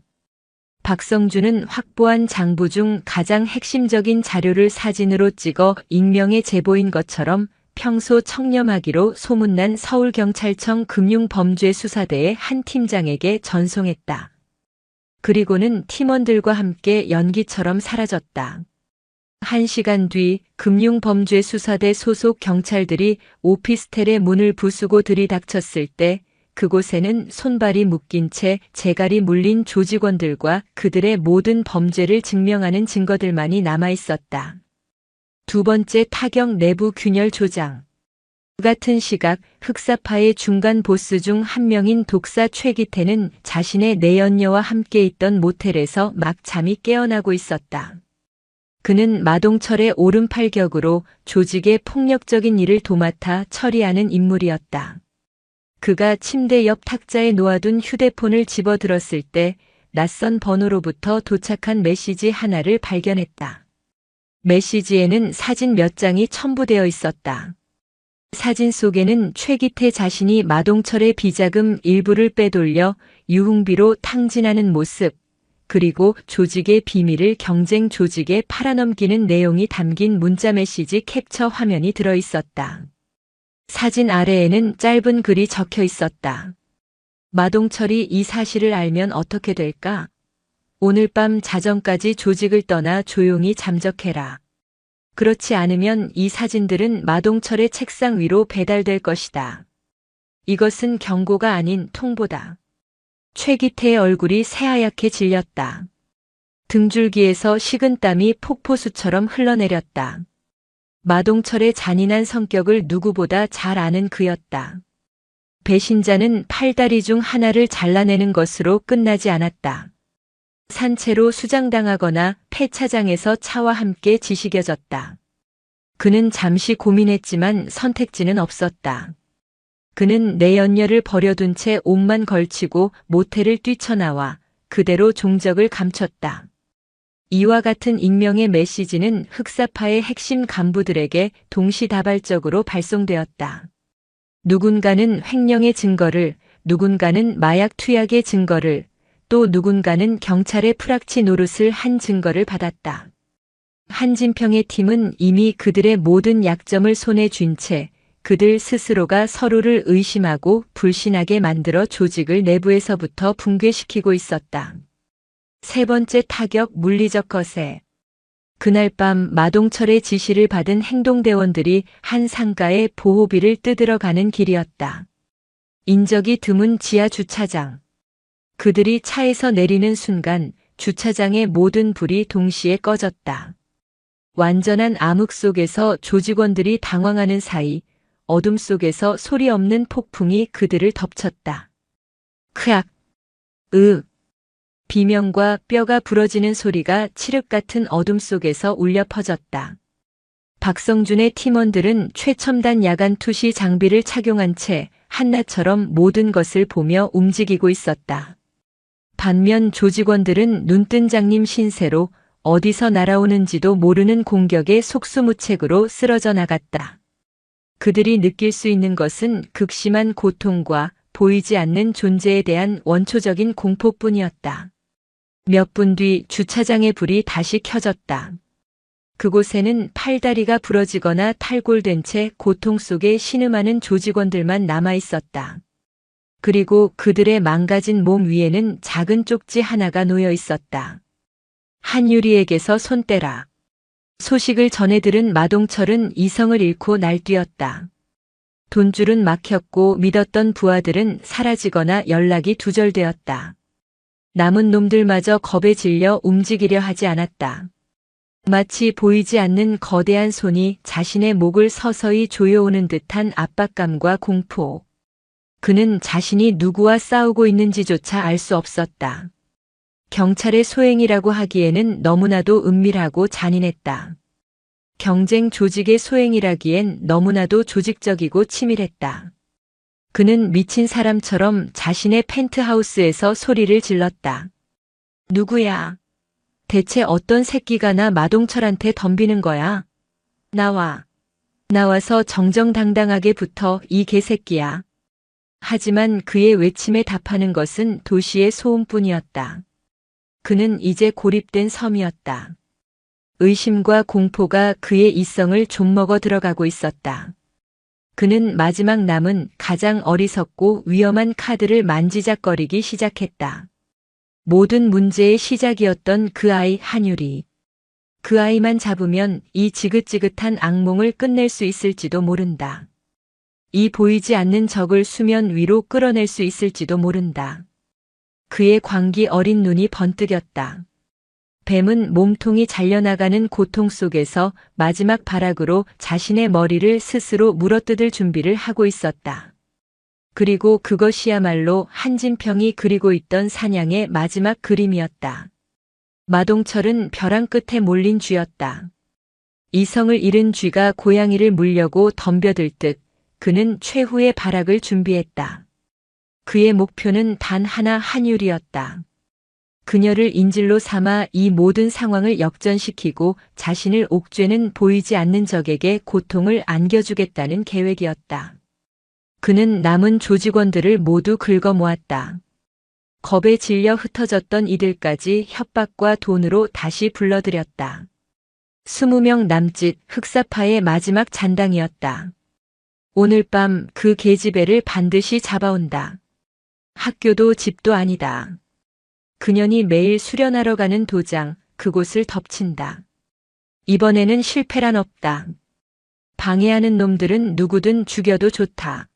Speaker 1: 박성준은 확보한 장부 중 가장 핵심적인 자료를 사진으로 찍어 익명의 제보인 것처럼 평소 청렴하기로 소문난 서울경찰청 금융범죄수사대의 한 팀장에게 전송했다. 그리고는 팀원들과 함께 연기처럼 사라졌다. 1시간 뒤 금융범죄수사대 소속 경찰들이 오피스텔의 문을 부수고 들이닥쳤을 때 그곳에는 손발이 묶인 채 재갈이 물린 조직원들과 그들의 모든 범죄를 증명하는 증거들만이 남아있었다. 두 번째 타격 내부 균열 조장. 같은 시각 흑사파의 중간 보스 중 한 명인 독사 최기태는 자신의 내연녀와 함께 있던 모텔에서 막 잠이 깨어나고 있었다. 그는 마동철의 오른팔격으로 조직의 폭력적인 일을 도맡아 처리하는 인물이었다. 그가 침대 옆 탁자에 놓아둔 휴대폰을 집어들었을 때 낯선 번호로부터 도착한 메시지 하나를 발견했다. 메시지에는 사진 몇 장이 첨부되어 있었다. 사진 속에는 최기태 자신이 마동철의 비자금 일부를 빼돌려 유흥비로 탕진하는 모습, 그리고 조직의 비밀을 경쟁 조직에 팔아넘기는 내용이 담긴 문자 메시지 캡처 화면이 들어 있었다. 사진 아래에는 짧은 글이 적혀 있었다. 마동철이 이 사실을 알면 어떻게 될까? 오늘 밤 자정까지 조직을 떠나 조용히 잠적해라. 그렇지 않으면 이 사진들은 마동철의 책상 위로 배달될 것이다. 이것은 경고가 아닌 통보다. 최기태의 얼굴이 새하얗게 질렸다. 등줄기에서 식은땀이 폭포수처럼 흘러내렸다. 마동철의 잔인한 성격을 누구보다 잘 아는 그였다. 배신자는 팔다리 중 하나를 잘라내는 것으로 끝나지 않았다. 산채로 수장당하거나 폐차장에서 차와 함께 지식여졌다. 그는 잠시 고민했지만 선택지는 없었다. 그는 내연녀를 버려둔 채 옷만 걸치고 모텔을 뛰쳐나와 그대로 종적을 감췄다. 이와 같은 익명의 메시지는 흑사파의 핵심 간부들에게 동시다발적으로 발송되었다. 누군가는 횡령의 증거를, 누군가는 마약 투약의 증거를, 또 누군가는 경찰의 프락치 노릇을 한 증거를 받았다. 한진평의 팀은 이미 그들의 모든 약점을 손에 쥔 채 그들 스스로가 서로를 의심하고 불신하게 만들어 조직을 내부에서부터 붕괴시키고 있었다. 세 번째 타격 물리적 거세. 그날 밤 마동철의 지시를 받은 행동대원들이 한 상가의 보호비를 뜯으러 가는 길이었다. 인적이 드문 지하 주차장. 그들이 차에서 내리는 순간 주차장의 모든 불이 동시에 꺼졌다. 완전한 암흑 속에서 조직원들이 당황하는 사이 어둠 속에서 소리 없는 폭풍이 그들을 덮쳤다. 크악, 비명과 뼈가 부러지는 소리가 칠흑 같은 어둠 속에서 울려 퍼졌다. 박성준의 팀원들은 최첨단 야간 투시 장비를 착용한 채 한나처럼 모든 것을 보며 움직이고 있었다. 반면 조직원들은 눈뜬 장님 신세로 어디서 날아오는지도 모르는 공격에 속수무책으로 쓰러져 나갔다. 그들이 느낄 수 있는 것은 극심한 고통과 보이지 않는 존재에 대한 원초적인 공포뿐이었다. 몇 분 뒤 주차장의 불이 다시 켜졌다. 그곳에는 팔다리가 부러지거나 탈골된 채 고통 속에 신음하는 조직원들만 남아 있었다. 그리고 그들의 망가진 몸 위에는 작은 쪽지 하나가 놓여 있었다. 한유리에게서 손 떼라. 소식을 전해 들은 마동철은 이성을 잃고 날뛰었다. 돈줄은 막혔고 믿었던 부하들은 사라지거나 연락이 두절되었다. 남은 놈들마저 겁에 질려 움직이려 하지 않았다. 마치 보이지 않는 거대한 손이 자신의 목을 서서히 조여오는 듯한 압박감과 공포. 그는 자신이 누구와 싸우고 있는지조차 알 수 없었다. 경찰의 소행이라고 하기에는 너무나도 은밀하고 잔인했다. 경쟁 조직의 소행이라기엔 너무나도 조직적이고 치밀했다. 그는 미친 사람처럼 자신의 펜트하우스에서 소리를 질렀다. 누구야? 대체 어떤 새끼가 나 마동철한테 덤비는 거야? 나와. 나와서 정정당당하게 붙어 이 개새끼야. 하지만 그의 외침에 답하는 것은 도시의 소음뿐이었다. 그는 이제 고립된 섬이었다. 의심과 공포가 그의 이성을 좀먹어 들어가고 있었다. 그는 마지막 남은 가장 어리석고 위험한 카드를 만지작거리기 시작했다. 모든 문제의 시작이었던 그 아이 한유리. 그 아이만 잡으면 이 지긋지긋한 악몽을 끝낼 수 있을지도 모른다. 이 보이지 않는 적을 수면 위로 끌어낼 수 있을지도 모른다. 그의 광기 어린 눈이 번뜩였다. 뱀은 몸통이 잘려나가는 고통 속에서 마지막 발악으로 자신의 머리를 스스로 물어뜯을 준비를 하고 있었다. 그리고 그것이야말로 한진평이 그리고 있던 사냥의 마지막 그림이었다. 마동철은 벼랑 끝에 몰린 쥐였다. 이성을 잃은 쥐가 고양이를 물려고 덤벼들 듯 그는 최후의 발악을 준비했다. 그의 목표는 단 하나 한율이었다. 그녀를 인질로 삼아 이 모든 상황을 역전시키고 자신을 옥죄는 보이지 않는 적에게 고통을 안겨주겠다는 계획이었다. 그는 남은 조직원들을 모두 긁어모았다. 겁에 질려 흩어졌던 이들까지 협박과 돈으로 다시 불러들였다. 20명 남짓 흑사파의 마지막 잔당이었다. 오늘 밤 그 계집애를 반드시 잡아온다. 학교도 집도 아니다. 그년이 매일 수련하러 가는 도장, 그곳을 덮친다. 이번에는 실패란 없다. 방해하는 놈들은 누구든 죽여도 좋다.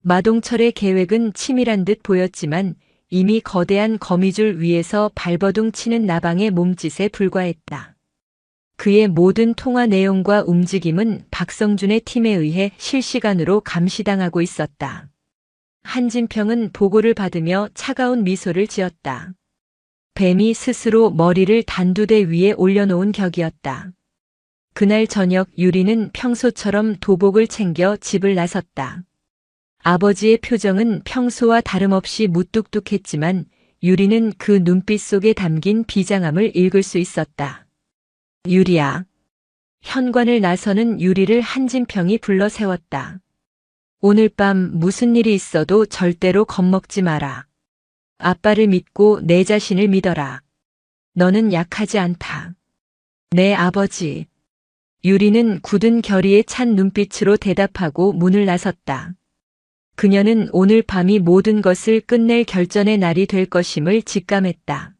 Speaker 1: 마동철의 계획은 치밀한 듯 보였지만 이미 거대한 거미줄 위에서 발버둥 치는 나방의 몸짓에 불과했다. 그의 모든 통화 내용과 움직임은 박성준의 팀에 의해 실시간으로 감시당하고 있었다. 한진평은 보고를 받으며 차가운 미소를 지었다. 뱀이 스스로 머리를 단두대 위에 올려놓은 격이었다. 그날 저녁 유리는 평소처럼 도복을 챙겨 집을 나섰다. 아버지의 표정은 평소와 다름없이 무뚝뚝했지만 유리는 그 눈빛 속에 담긴 비장함을 읽을 수 있었다. 유리야. 현관을 나서는 유리를 한진평이 불러 세웠다. 오늘 밤 무슨 일이 있어도 절대로 겁먹지 마라. 아빠를 믿고 내 자신을 믿어라. 너는 약하지 않다. 내 아버지. 유리는 굳은 결의에 찬 눈빛으로 대답하고 문을 나섰다. 그녀는 오늘 밤이 모든 것을 끝낼 결전의 날이 될 것임을 직감했다.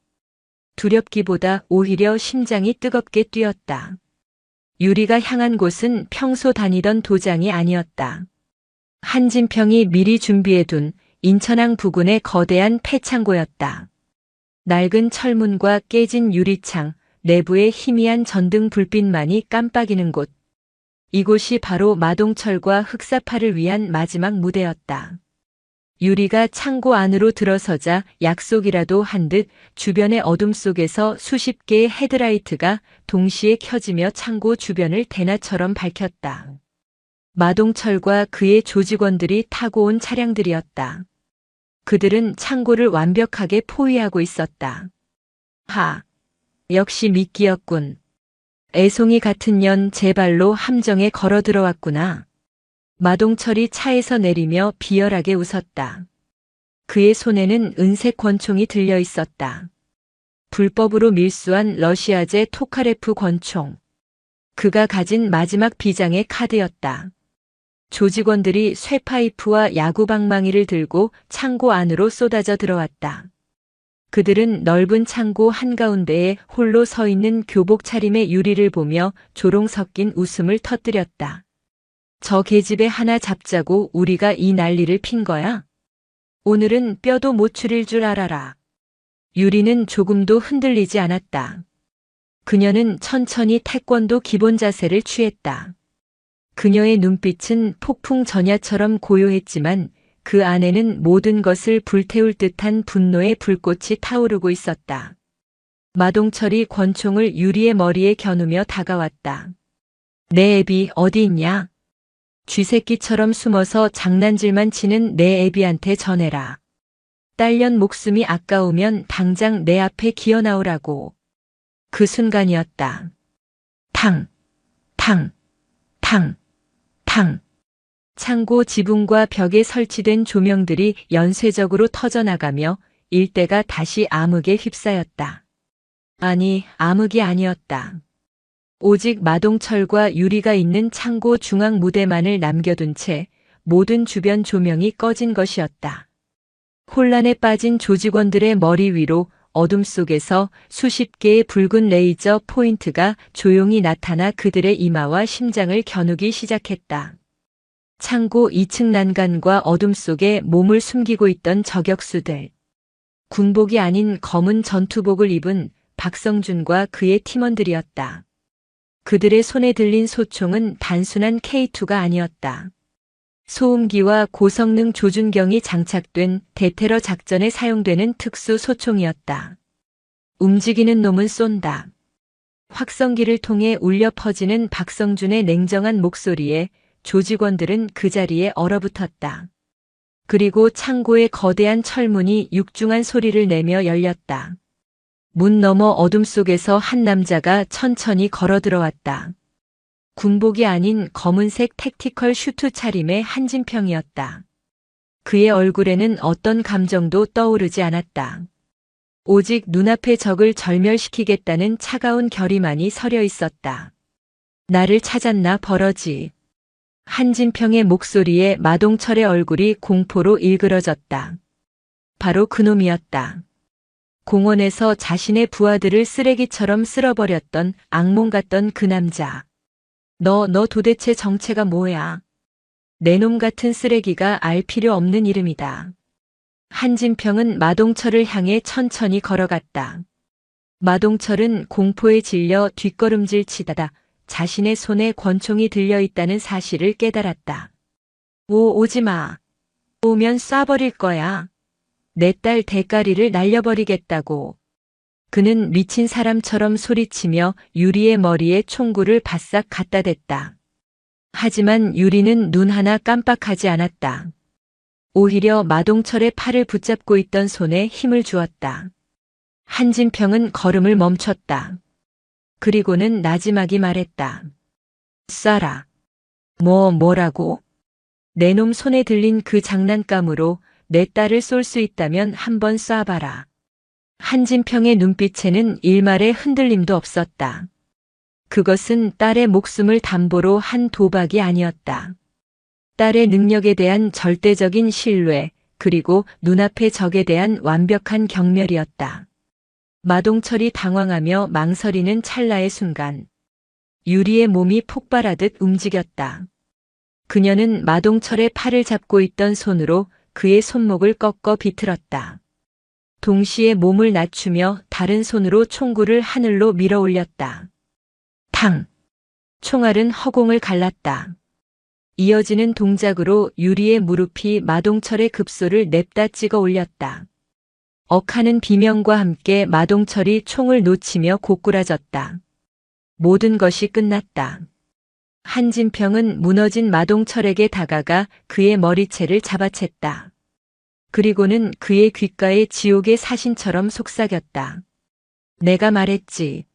Speaker 1: 두렵기보다 오히려 심장이 뜨겁게 뛰었다. 유리가 향한 곳은 평소 다니던 도장이 아니었다. 한진평이 미리 준비해둔 인천항 부근의 거대한 폐창고였다. 낡은 철문과 깨진 유리창, 내부에 희미한 전등 불빛만이 깜빡이는 곳. 이곳이 바로 마동철과 흑사파를 위한 마지막 무대였다. 유리가 창고 안으로 들어서자 약속이라도 한 듯 주변의 어둠 속에서 수십 개의 헤드라이트가 동시에 켜지며 창고 주변을 대낮처럼 밝혔다. 마동철과 그의 조직원들이 타고 온 차량들이었다. 그들은 창고를 완벽하게 포위하고 있었다. 역시 미끼였군. 애송이 같은 년 제 발로 함정에 걸어 들어왔구나. 마동철이 차에서 내리며 비열하게 웃었다. 그의 손에는 은색 권총이 들려 있었다. 불법으로 밀수한 러시아제 토카레프 권총. 그가 가진 마지막 비장의 카드였다. 조직원들이 쇠파이프와 야구방망이를 들고 창고 안으로 쏟아져 들어왔다. 그들은 넓은 창고 한가운데에 홀로 서 있는 교복 차림의 유리를 보며 조롱 섞인 웃음을 터뜨렸다. 저 계집애 하나 잡자고 우리가 이 난리를 핀 거야? 오늘은 뼈도 못 추릴 줄 알아라. 유리는 조금도 흔들리지 않았다. 그녀는 천천히 태권도 기본 자세를 취했다. 그녀의 눈빛은 폭풍 전야처럼 고요했지만 그 안에는 모든 것을 불태울 듯한 분노의 불꽃이 타오르고 있었다. 마동철이 권총을 유리의 머리에 겨누며 다가왔다. 내 애비 어디 있냐? 쥐새끼처럼 숨어서 장난질만 치는 내 애비한테 전해라. 딸년 목숨이 아까우면 당장 내 앞에 기어나오라고. 그 순간이었다. 탕, 탕, 탕, 탕. 창고 지붕과 벽에 설치된 조명들이 연쇄적으로 터져나가며 일대가 다시 암흑에 휩싸였다. 아니, 암흑이 아니었다. 오직 마동철과 유리가 있는 창고 중앙 무대만을 남겨둔 채 모든 주변 조명이 꺼진 것이었다. 혼란에 빠진 조직원들의 머리 위로 어둠 속에서 수십 개의 붉은 레이저 포인트가 조용히 나타나 그들의 이마와 심장을 겨누기 시작했다. 창고 2층 난간과 어둠 속에 몸을 숨기고 있던 저격수들. 군복이 아닌 검은 전투복을 입은 박성준과 그의 팀원들이었다. 그들의 손에 들린 소총은 단순한 K2가 아니었다. 소음기와 고성능 조준경이 장착된 대테러 작전에 사용되는 특수 소총이었다. 움직이는 놈은 쏜다. 확성기를 통해 울려 퍼지는 박성준의 냉정한 목소리에 조직원들은 그 자리에 얼어붙었다. 그리고 창고의 거대한 철문이 육중한 소리를 내며 열렸다. 문 너머 어둠 속에서 한 남자가 천천히 걸어 들어왔다. 군복이 아닌 검은색 택티컬 슈트 차림의 한진평이었다. 그의 얼굴에는 어떤 감정도 떠오르지 않았다. 오직 눈앞의 적을 절멸시키겠다는 차가운 결의만이 서려 있었다. 나를 찾았나 버러지. 한진평의 목소리에 마동철의 얼굴이 공포로 일그러졌다. 바로 그놈이었다. 공원에서 자신의 부하들을 쓰레기처럼 쓸어버렸던 악몽 같던 그 남자. 너 도대체 정체가 뭐야? 내 놈 같은 쓰레기가 알 필요 없는 이름이다. 한진평은 마동철을 향해 천천히 걸어갔다. 마동철은 공포에 질려 뒷걸음질 치다가 자신의 손에 권총이 들려있다는 사실을 깨달았다. 오지 마. 오면 쏴버릴 거야. 내 딸 대가리를 날려버리겠다고. 그는 미친 사람처럼 소리치며 유리의 머리에 총구를 바싹 갖다 댔다. 하지만 유리는 눈 하나 깜빡하지 않았다. 오히려 마동철의 팔을 붙잡고 있던 손에 힘을 주었다. 한진평은 걸음을 멈췄다. 그리고는 나지막이 말했다. 쏴라. 뭐라고? 내 놈 손에 들린 그 장난감으로 내 딸을 쏠 수 있다면 한번 쏴봐라. 한진평의 눈빛에는 일말의 흔들림도 없었다. 그것은 딸의 목숨을 담보로 한 도박이 아니었다. 딸의 능력에 대한 절대적인 신뢰, 그리고 눈앞의 적에 대한 완벽한 경멸이었다. 마동철이 당황하며 망설이는 찰나의 순간, 유리의 몸이 폭발하듯 움직였다. 그녀는 마동철의 팔을 잡고 있던 손으로 그의 손목을 꺾어 비틀었다. 동시에 몸을 낮추며 다른 손으로 총구를 하늘로 밀어 올렸다. 탕! 총알은 허공을 갈랐다. 이어지는 동작으로 유리의 무릎이 마동철의 급소를 냅다 찍어 올렸다. 억하는 비명과 함께 마동철이 총을 놓치며 고꾸라졌다. 모든 것이 끝났다. 한진평은 무너진 마동철에게 다가가 그의 머리채를 잡아챘다. 그리고는 그의 귓가에 지옥의 사신처럼 속삭였다. 내가 말했지.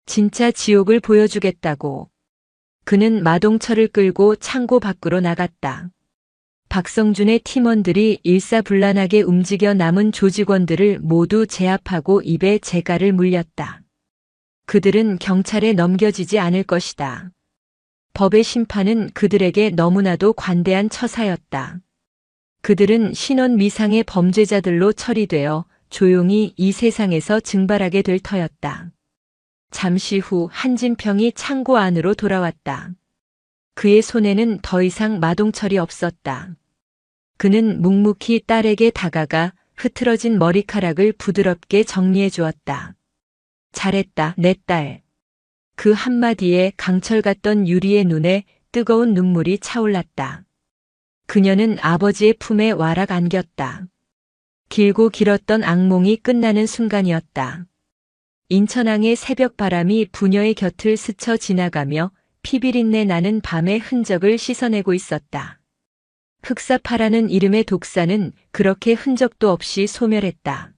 Speaker 1: 진짜 지옥을 보여주겠다고. 그는 마동철을 끌고 창고 밖으로 나갔다. 박성준의 팀원들이 일사불란하게 움직여 남은 조직원들을 모두 제압하고 입에 재갈을 물렸다. 그들은 경찰에 넘겨지지 않을 것이다. 법의 심판은 그들에게 너무나도 관대한 처사였다. 그들은 신원 미상의 범죄자들로 처리되어 조용히 이 세상에서 증발하게 될 터였다. 잠시 후 한진평이 창고 안으로 돌아왔다. 그의 손에는 더 이상 마동철이 없었다. 그는 묵묵히 딸에게 다가가 흐트러진 머리카락을 부드럽게 정리해 주었다. 잘했다, 내 딸. 그 한마디에 강철 같던 유리의 눈에 뜨거운 눈물이 차올랐다. 그녀는 아버지의 품에 와락 안겼다. 길고 길었던 악몽이 끝나는 순간이었다. 인천항의 새벽 바람이 부녀의 곁을 스쳐 지나가며 피비린내 나는 밤의 흔적을 씻어내고 있었다. 흑사파라는 이름의 독사는 그렇게 흔적도 없이 소멸했다.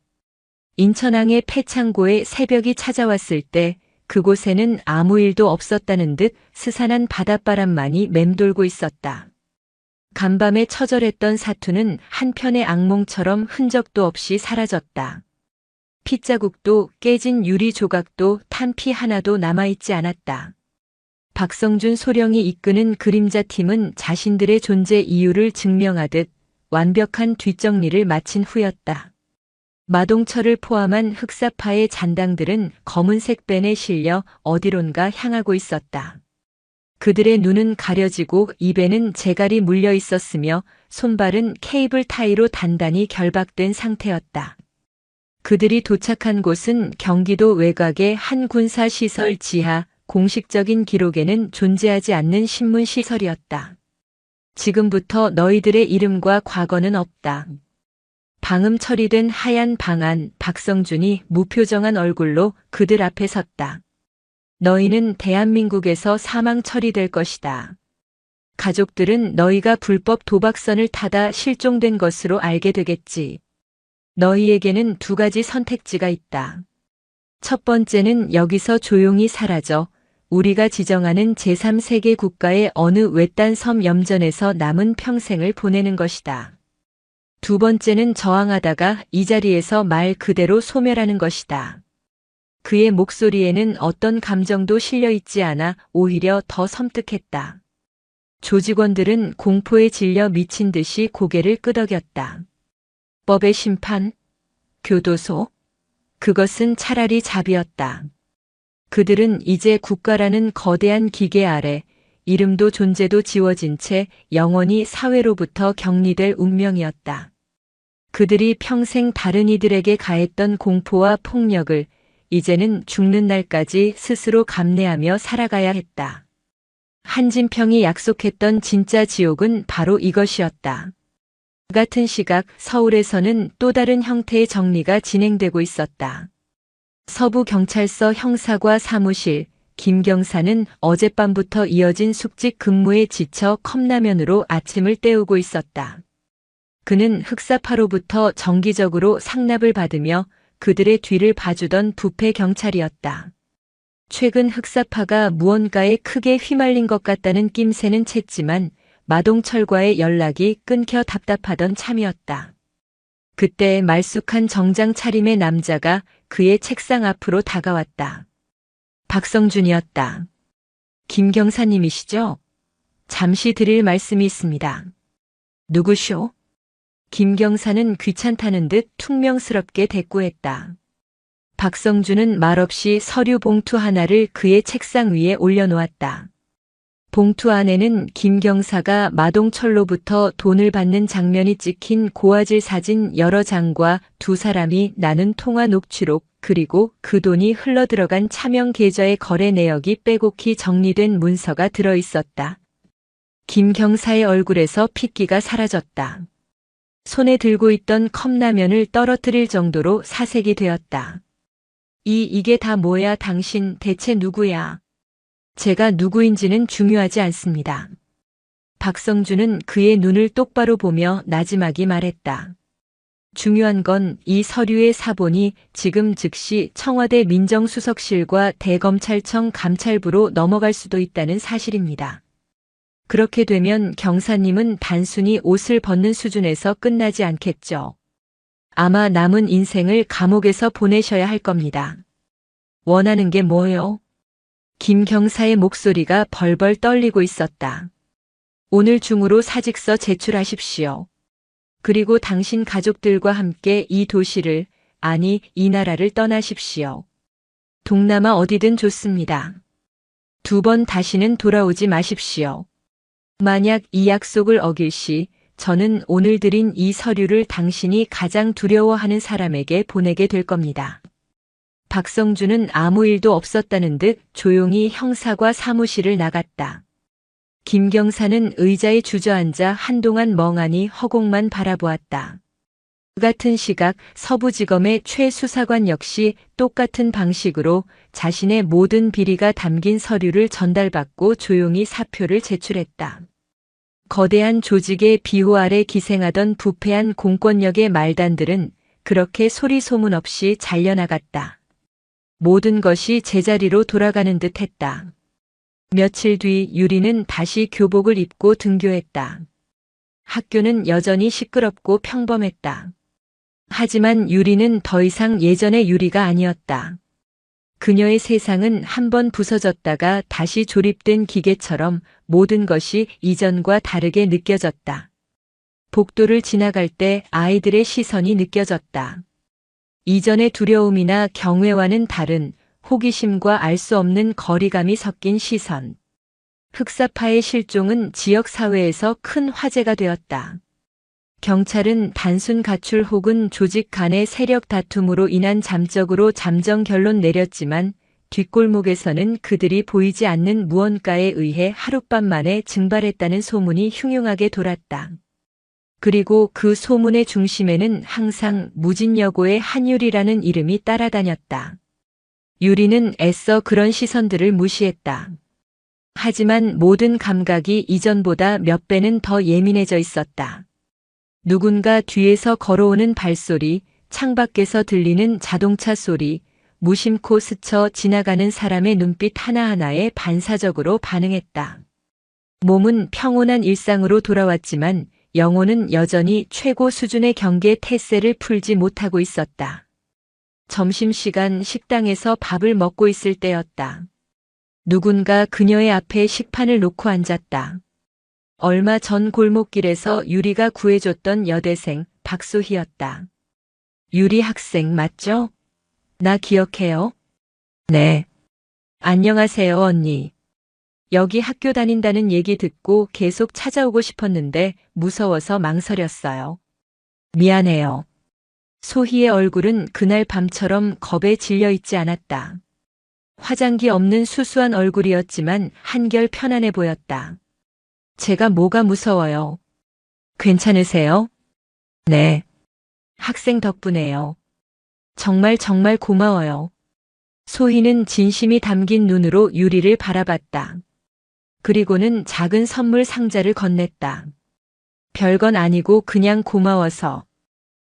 Speaker 1: 인천항의 폐창고에 새벽이 찾아왔을 때 그곳에는 아무 일도 없었다는 듯 스산한 바닷바람만이 맴돌고 있었다. 간밤에 처절했던 사투는 한편의 악몽처럼 흔적도 없이 사라졌다. 핏자국도 깨진 유리 조각도 탄 피 하나도 남아있지 않았다. 박성준 소령이 이끄는 그림자팀은 자신들의 존재 이유를 증명하듯 완벽한 뒷정리를 마친 후였다. 마동철을 포함한 흑사파의 잔당들은 검은색 밴에 실려 어디론가 향하고 있었다. 그들의 눈은 가려지고 입에는 재갈이 물려 있었으며 손발은 케이블 타이로 단단히 결박된 상태였다. 그들이 도착한 곳은 경기도 외곽의 한 군사시설 지하, 공식적인 기록에는 존재하지 않는 신문시설이었다. 지금부터 너희들의 이름과 과거는 없다. 방음 처리된 하얀 방 안 박성준이 무표정한 얼굴로 그들 앞에 섰다. 너희는 대한민국에서 사망 처리될 것이다. 가족들은 너희가 불법 도박선을 타다 실종된 것으로 알게 되겠지. 너희에게는 두 가지 선택지가 있다. 첫 번째는 여기서 조용히 사라져 우리가 지정하는 제3세계 국가의 어느 외딴 섬 염전에서 남은 평생을 보내는 것이다. 두 번째는 저항하다가 이 자리에서 말 그대로 소멸하는 것이다. 그의 목소리에는 어떤 감정도 실려 있지 않아 오히려 더 섬뜩했다. 조직원들은 공포에 질려 미친 듯이 고개를 끄덕였다. 법의 심판? 교도소? 그것은 차라리 잡이었다. 그들은 이제 국가라는 거대한 기계 아래 이름도 존재도 지워진 채 영원히 사회로부터 격리될 운명이었다. 그들이 평생 다른 이들에게 가했던 공포와 폭력을 이제는 죽는 날까지 스스로 감내하며 살아가야 했다. 한진평이 약속했던 진짜 지옥은 바로 이것이었다. 같은 시각 서울에서는 또 다른 형태의 정리가 진행되고 있었다. 서부경찰서 형사과 사무실, 김경사는 어젯밤부터 이어진 숙직 근무에 지쳐 컵라면으로 아침을 때우고 있었다. 그는 흑사파로부터 정기적으로 상납을 받으며 그들의 뒤를 봐주던 부패 경찰이었다. 최근 흑사파가 무언가에 크게 휘말린 것 같다는 낌새는 챘지만 마동철과의 연락이 끊겨 답답하던 참이었다. 그때 말쑥한 정장 차림의 남자가 그의 책상 앞으로 다가왔다. 박성준이었다. 김 경사님이시죠? 잠시 드릴 말씀이 있습니다. 누구쇼? 김 경사는 귀찮다는 듯 퉁명스럽게 대꾸했다. 박성준은 말없이 서류 봉투 하나를 그의 책상 위에 올려놓았다. 봉투 안에는 김 경사가 마동철로부터 돈을 받는 장면이 찍힌 고화질 사진 여러 장과 두 사람이 나눈 통화 녹취록 그리고 그 돈이 흘러들어간 차명 계좌의 거래 내역이 빼곡히 정리된 문서가 들어 있었다. 김 경사의 얼굴에서 핏기가 사라졌다. 손에 들고 있던 컵라면을 떨어뜨릴 정도로 사색이 되었다. 이게 다 뭐야? 당신 대체 누구야? 제가 누구인지는 중요하지 않습니다. 박성준은 그의 눈을 똑바로 보며 나지막이 말했다. 중요한 건 이 서류의 사본이 지금 즉시 청와대 민정수석실과 대검찰청 감찰부로 넘어갈 수도 있다는 사실입니다. 그렇게 되면 경사님은 단순히 옷을 벗는 수준에서 끝나지 않겠죠. 아마 남은 인생을 감옥에서 보내셔야 할 겁니다. 원하는 게 뭐요? 김 경사의 목소리가 벌벌 떨리고 있었다. 오늘 중으로 사직서 제출하십시오. 그리고 당신 가족들과 함께 이 도시를 아니, 이 나라를 떠나십시오. 동남아 어디든 좋습니다. 2번 다시는 돌아오지 마십시오. 만약 이 약속을 어길 시 저는 오늘 드린 이 서류를 당신이 가장 두려워하는 사람에게 보내게 될 겁니다. 박성준은 아무 일도 없었다는 듯 조용히 형사과 사무실을 나갔다. 김경사는 의자에 주저앉아 한동안 멍하니 허공만 바라보았다. 그 같은 시각 서부지검의 최 수사관 역시 똑같은 방식으로 자신의 모든 비리가 담긴 서류를 전달받고 조용히 사표를 제출했다. 거대한 조직의 비호 아래 기생하던 부패한 공권력의 말단들은 그렇게 소리 소문 없이 잘려나갔다. 모든 것이 제자리로 돌아가는 듯 했다. 며칠 뒤 유리는 다시 교복을 입고 등교했다. 학교는 여전히 시끄럽고 평범했다. 하지만 유리는 더 이상 예전의 유리가 아니었다. 그녀의 세상은 한번 부서졌다가 다시 조립된 기계처럼 모든 것이 이전과 다르게 느껴졌다. 복도를 지나갈 때 아이들의 시선이 느껴졌다. 이전의 두려움이나 경외와는 다른 호기심과 알 수 없는 거리감이 섞인 시선. 흑사파의 실종은 지역사회에서 큰 화제가 되었다. 경찰은 단순 가출 혹은 조직 간의 세력 다툼으로 인한 잠적으로 잠정 결론 내렸지만 뒷골목에서는 그들이 보이지 않는 무언가에 의해 하룻밤 만에 증발했다는 소문이 흉흉하게 돌았다. 그리고 그 소문의 중심에는 항상 무진여고의 한유리라는 이름이 따라다녔다. 유리는 애써 그런 시선들을 무시했다. 하지만 모든 감각이 이전보다 몇 배는 더 예민해져 있었다. 누군가 뒤에서 걸어오는 발소리, 창밖에서 들리는 자동차 소리, 무심코 스쳐 지나가는 사람의 눈빛 하나하나에 반사적으로 반응했다. 몸은 평온한 일상으로 돌아왔지만 영혼은 여전히 최고 수준의 경계 태세를 풀지 못하고 있었다. 점심시간 식당에서 밥을 먹고 있을 때였다. 누군가 그녀의 앞에 식판을 놓고 앉았다. 얼마 전 골목길에서 유리가 구해줬던 여대생 박소희였다. 유리 학생 맞죠? 나 기억해요? 네. 안녕하세요, 언니. 여기 학교 다닌다는 얘기 듣고 계속 찾아오고 싶었는데 무서워서 망설였어요. 미안해요. 소희의 얼굴은 그날 밤처럼 겁에 질려 있지 않았다. 화장기 없는 수수한 얼굴이었지만 한결 편안해 보였다. 제가 뭐가 무서워요? 괜찮으세요? 네. 학생 덕분에요. 정말 정말 고마워요. 소희는 진심이 담긴 눈으로 유리를 바라봤다. 그리고는 작은 선물 상자를 건넸다. 별건 아니고 그냥 고마워서.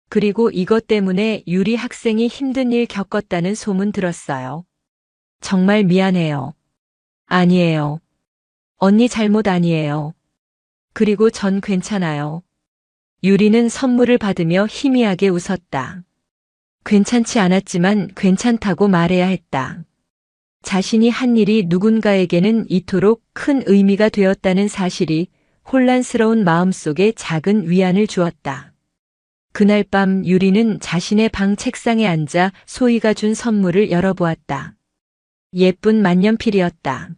Speaker 1: 그리고 이것 때문에 유리 학생이 힘든 일 겪었다는 소문 들었어요. 정말 미안해요. 아니에요. 언니 잘못 아니에요. 그리고 전 괜찮아요. 유리는 선물을 받으며 희미하게 웃었다. 괜찮지 않았지만 괜찮다고 말해야 했다. 자신이 한 일이 누군가에게는 이토록 큰 의미가 되었다는 사실이 혼란스러운 마음속에 작은 위안을 주었다. 그날 밤 유리는 자신의 방 책상에 앉아 소희가 준 선물을 열어보았다. 예쁜 만년필이었다.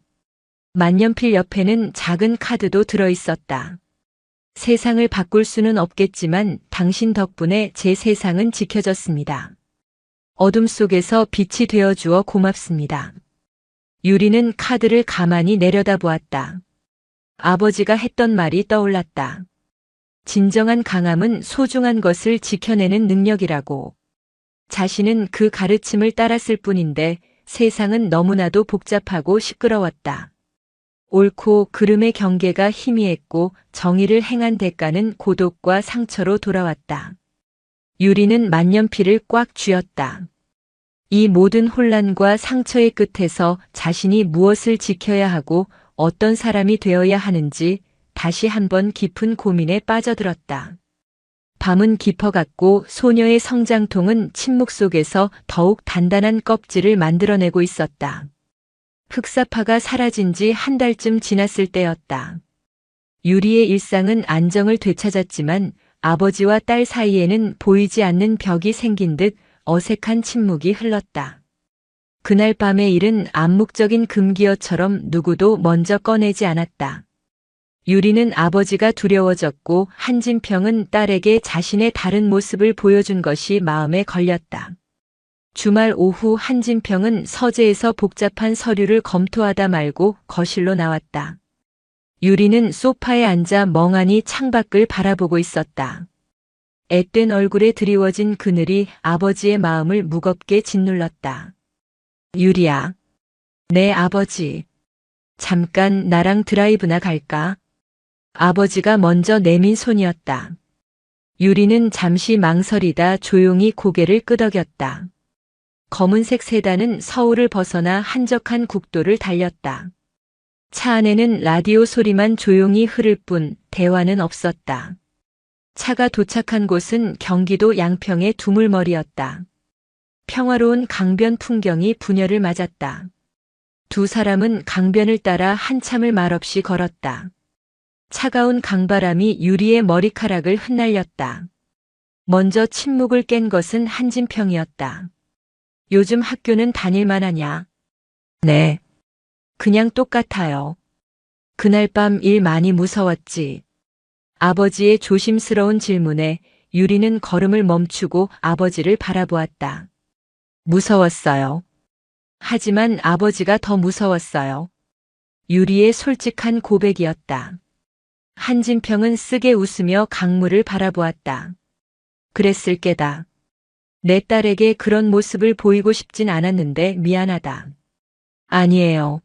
Speaker 1: 만년필 옆에는 작은 카드도 들어있었다. 세상을 바꿀 수는 없겠지만 당신 덕분에 제 세상은 지켜졌습니다. 어둠 속에서 빛이 되어주어 고맙습니다. 유리는 카드를 가만히 내려다보았다. 아버지가 했던 말이 떠올랐다. 진정한 강함은 소중한 것을 지켜내는 능력이라고. 자신은 그 가르침을 따랐을 뿐인데 세상은 너무나도 복잡하고 시끄러웠다. 옳고 그름의 경계가 희미했고 정의를 행한 대가는 고독과 상처로 돌아왔다. 유리는 만년필을 꽉 쥐었다. 이 모든 혼란과 상처의 끝에서 자신이 무엇을 지켜야 하고 어떤 사람이 되어야 하는지 다시 한번 깊은 고민에 빠져들었다. 밤은 깊어갔고 소녀의 성장통은 침묵 속에서 더욱 단단한 껍질을 만들어내고 있었다. 흑사파가 사라진 지 한 달쯤 지났을 때였다. 유리의 일상은 안정을 되찾았지만 아버지와 딸 사이에는 보이지 않는 벽이 생긴 듯 어색한 침묵이 흘렀다. 그날 밤의 일은 암묵적인 금기어처럼 누구도 먼저 꺼내지 않았다. 유리는 아버지가 두려워졌고 한진평은 딸에게 자신의 다른 모습을 보여준 것이 마음에 걸렸다. 주말 오후 한진평은 서재에서 복잡한 서류를 검토하다 말고 거실로 나왔다. 유리는 소파에 앉아 멍하니 창밖을 바라보고 있었다. 앳된 얼굴에 드리워진 그늘이 아버지의 마음을 무겁게 짓눌렀다. 유리야, 내 아버지. 잠깐 나랑 드라이브나 갈까? 아버지가 먼저 내민 손이었다. 유리는 잠시 망설이다 조용히 고개를 끄덕였다. 검은색 세단은 서울을 벗어나 한적한 국도를 달렸다. 차 안에는 라디오 소리만 조용히 흐를 뿐 대화는 없었다. 차가 도착한 곳은 경기도 양평의 두물머리였다. 평화로운 강변 풍경이 분열을 맞았다. 두 사람은 강변을 따라 한참을 말없이 걸었다. 차가운 강바람이 유리의 머리카락을 흩날렸다. 먼저 침묵을 깬 것은 한진평이었다. 요즘 학교는 다닐만 하냐? 네. 그냥 똑같아요. 그날 밤 일 많이 무서웠지. 아버지의 조심스러운 질문에 유리는 걸음을 멈추고 아버지를 바라보았다. 무서웠어요. 하지만 아버지가 더 무서웠어요. 유리의 솔직한 고백이었다. 한진평은 쓰게 웃으며 강물을 바라보았다. 그랬을 게다. 내 딸에게 그런 모습을 보이고 싶진 않았는데 미안하다. 아니에요.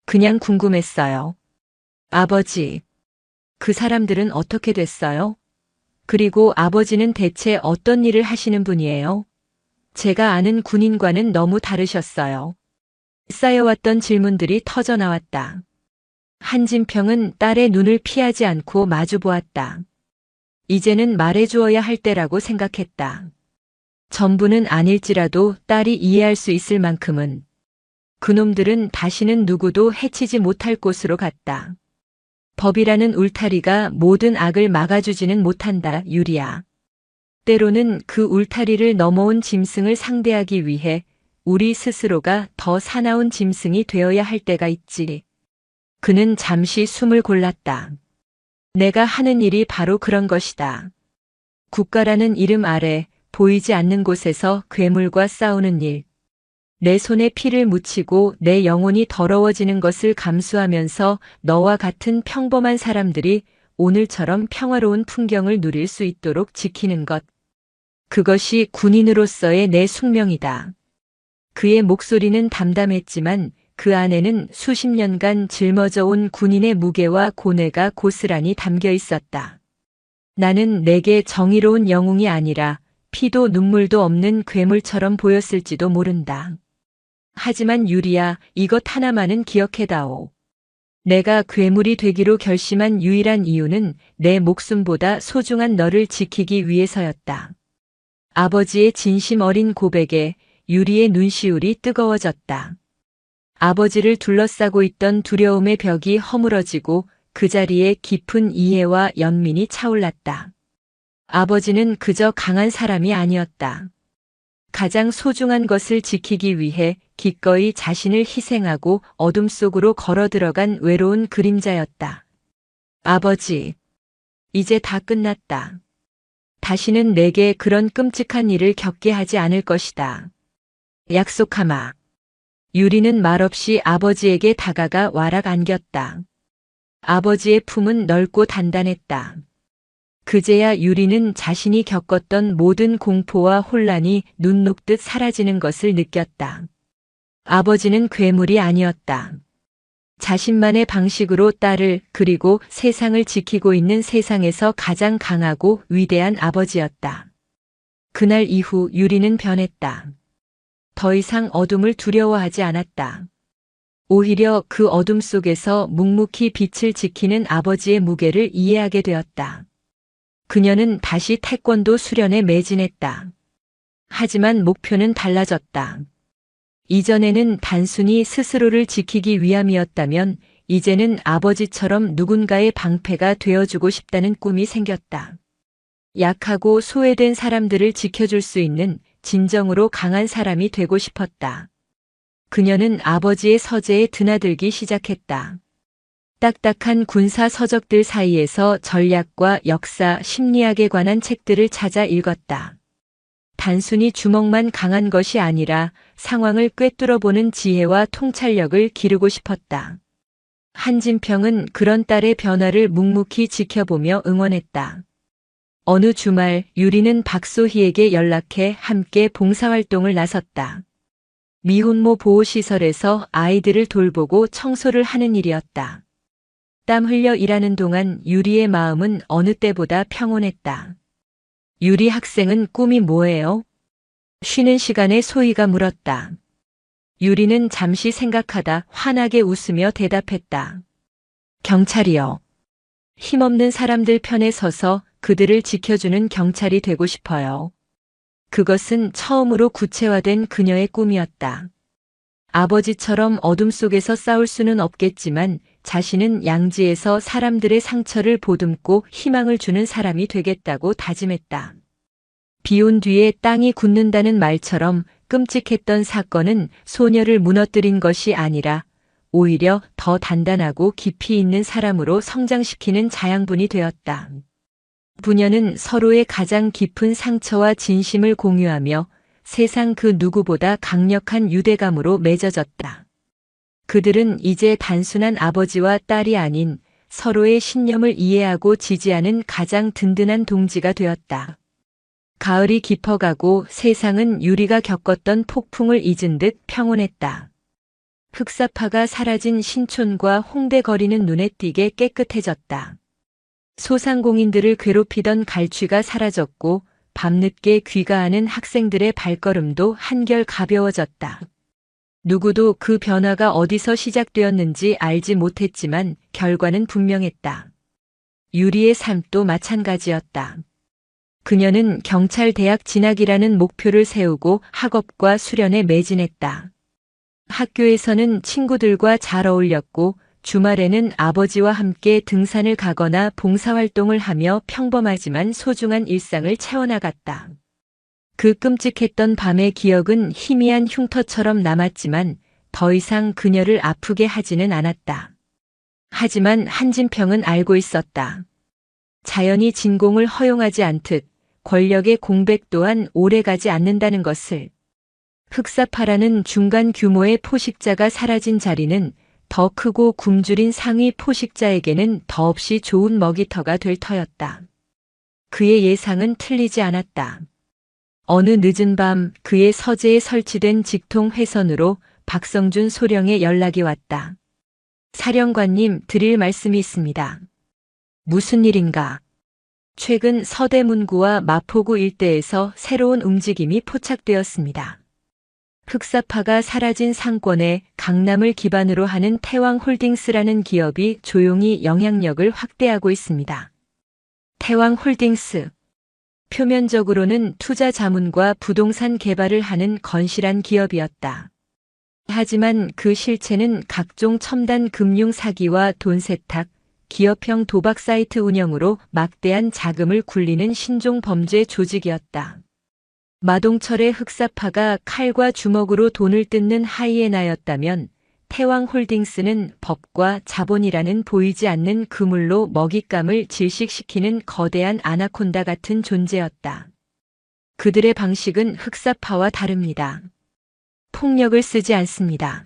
Speaker 1: 그냥 궁금했어요. 아버지, 그 사람들은 어떻게 됐어요? 그리고 아버지는 대체 어떤 일을 하시는 분이에요? 제가 아는 군인과는 너무 다르셨어요. 쌓여왔던 질문들이 터져나왔다. 한진평은 딸의 눈을 피하지 않고 마주보았다. 이제는 말해주어야 할 때라고 생각했다. 전부는 아닐지라도 딸이 이해할 수 있을 만큼은. 그놈들은 다시는 누구도 해치지 못할 곳으로 갔다. 법이라는 울타리가 모든 악을 막아주지는 못한다, 유리야. 때로는 그 울타리를 넘어온 짐승을 상대하기 위해 우리 스스로가 더 사나운 짐승이 되어야 할 때가 있지. 그는 잠시 숨을 골랐다. 내가 하는 일이 바로 그런 것이다. 국가라는 이름 아래 보이지 않는 곳에서 괴물과 싸우는 일. 내 손에 피를 묻히고 내 영혼이 더러워지는 것을 감수하면서 너와 같은 평범한 사람들이 오늘처럼 평화로운 풍경을 누릴 수 있도록 지키는 것. 그것이 군인으로서의 내 숙명이다. 그의 목소리는 담담했지만 그 안에는 수십 년간 짊어져 온 군인의 무게와 고뇌가 고스란히 담겨 있었다. 나는 내게 정의로운 영웅이 아니라 피도 눈물도 없는 괴물처럼 보였을지도 모른다. 하지만 유리야, 이것 하나만은 기억해다오. 내가 괴물이 되기로 결심한 유일한 이유는 내 목숨보다 소중한 너를 지키기 위해서였다. 아버지의 진심 어린 고백에 유리의 눈시울이 뜨거워졌다. 아버지를 둘러싸고 있던 두려움의 벽이 허물어지고 그 자리에 깊은 이해와 연민이 차올랐다. 아버지는 그저 강한 사람이 아니었다. 가장 소중한 것을 지키기 위해 기꺼이 자신을 희생하고 어둠 속으로 걸어 들어간 외로운 그림자였다. 아버지, 이제 다 끝났다. 다시는 내게 그런 끔찍한 일을 겪게 하지 않을 것이다. 약속하마. 유리는 말없이 아버지에게 다가가 와락 안겼다. 아버지의 품은 넓고 단단했다. 그제야 유리는 자신이 겪었던 모든 공포와 혼란이 눈 녹듯 사라지는 것을 느꼈다. 아버지는 괴물이 아니었다. 자신만의 방식으로 딸을 그리고 세상을 지키고 있는 세상에서 가장 강하고 위대한 아버지였다. 그날 이후 유리는 변했다. 더 이상 어둠을 두려워하지 않았다. 오히려 그 어둠 속에서 묵묵히 빛을 지키는 아버지의 무게를 이해하게 되었다. 그녀는 다시 태권도 수련에 매진했다. 하지만 목표는 달라졌다. 이전에는 단순히 스스로를 지키기 위함이었다면 이제는 아버지처럼 누군가의 방패가 되어주고 싶다는 꿈이 생겼다. 약하고 소외된 사람들을 지켜줄 수 있는 진정으로 강한 사람이 되고 싶었다. 그녀는 아버지의 서재에 드나들기 시작했다. 딱딱한 군사 서적들 사이에서 전략과 역사, 심리학에 관한 책들을 찾아 읽었다. 단순히 주먹만 강한 것이 아니라 상황을 꿰뚫어보는 지혜와 통찰력을 기르고 싶었다. 한진평은 그런 딸의 변화를 묵묵히 지켜보며 응원했다. 어느 주말 유리는 박소희에게 연락해 함께 봉사활동을 나섰다. 미혼모 보호시설에서 아이들을 돌보고 청소를 하는 일이었다. 땀 흘려 일하는 동안 유리의 마음은 어느 때보다 평온했다. 유리 학생은 꿈이 뭐예요? 쉬는 시간에 소희가 물었다. 유리는 잠시 생각하다 환하게 웃으며 대답했다. 경찰이요. 힘없는 사람들 편에 서서 그들을 지켜주는 경찰이 되고 싶어요. 그것은 처음으로 구체화된 그녀의 꿈이었다. 아버지처럼 어둠 속에서 싸울 수는 없겠지만 자신은 양지에서 사람들의 상처를 보듬고 희망을 주는 사람이 되겠다고 다짐했다. 비온 뒤에 땅이 굳는다는 말처럼 끔찍했던 사건은 소녀를 무너뜨린 것이 아니라 오히려 더 단단하고 깊이 있는 사람으로 성장시키는 자양분이 되었다. 부녀는 서로의 가장 깊은 상처와 진심을 공유하며 세상 그 누구보다 강력한 유대감으로 맺어졌다. 그들은 이제 단순한 아버지와 딸이 아닌 서로의 신념을 이해하고 지지하는 가장 든든한 동지가 되었다. 가을이 깊어가고 세상은 유리가 겪었던 폭풍을 잊은 듯 평온했다. 흑사파가 사라진 신촌과 홍대 거리는 눈에 띄게 깨끗해졌다. 소상공인들을 괴롭히던 갈취가 사라졌고 밤늦게 귀가하는 학생들의 발걸음도 한결 가벼워졌다. 누구도 그 변화가 어디서 시작되었는지 알지 못했지만 결과는 분명했다. 유리의 삶도 마찬가지였다. 그녀는 경찰대학 진학이라는 목표를 세우고 학업과 수련에 매진했다. 학교에서는 친구들과 잘 어울렸고 주말에는 아버지와 함께 등산을 가거나 봉사활동을 하며 평범하지만 소중한 일상을 채워나갔다. 그 끔찍했던 밤의 기억은 희미한 흉터처럼 남았지만 더 이상 그녀를 아프게 하지는 않았다. 하지만 한진평은 알고 있었다. 자연이 진공을 허용하지 않듯 권력의 공백 또한 오래가지 않는다는 것을. 흑사파라는 중간 규모의 포식자가 사라진 자리는 더 크고 굶주린 상위 포식자에게는 더없이 좋은 먹이터가 될 터였다. 그의 예상은 틀리지 않았다. 어느 늦은 밤 그의 서재에 설치된 직통 회선으로 박성준 소령의 연락이 왔다. 사령관님, 드릴 말씀이 있습니다. 무슨 일인가? 최근 서대문구와 마포구 일대에서 새로운 움직임이 포착되었습니다. 흑사파가 사라진 상권에 강남을 기반으로 하는 태왕홀딩스라는 기업이 조용히 영향력을 확대하고 있습니다. 태왕홀딩스. 표면적으로는 투자 자문과 부동산 개발을 하는 건실한 기업이었다. 하지만 그 실체는 각종 첨단 금융 사기와 돈 세탁, 기업형 도박 사이트 운영으로 막대한 자금을 굴리는 신종 범죄 조직이었다. 마동철의 흑사파가 칼과 주먹으로 돈을 뜯는 하이에나였다면 태왕홀딩스는 법과 자본이라는 보이지 않는 그물로 먹잇감을 질식시키는 거대한 아나콘다 같은 존재였다. 그들의 방식은 흑사파와 다릅니다. 폭력을 쓰지 않습니다.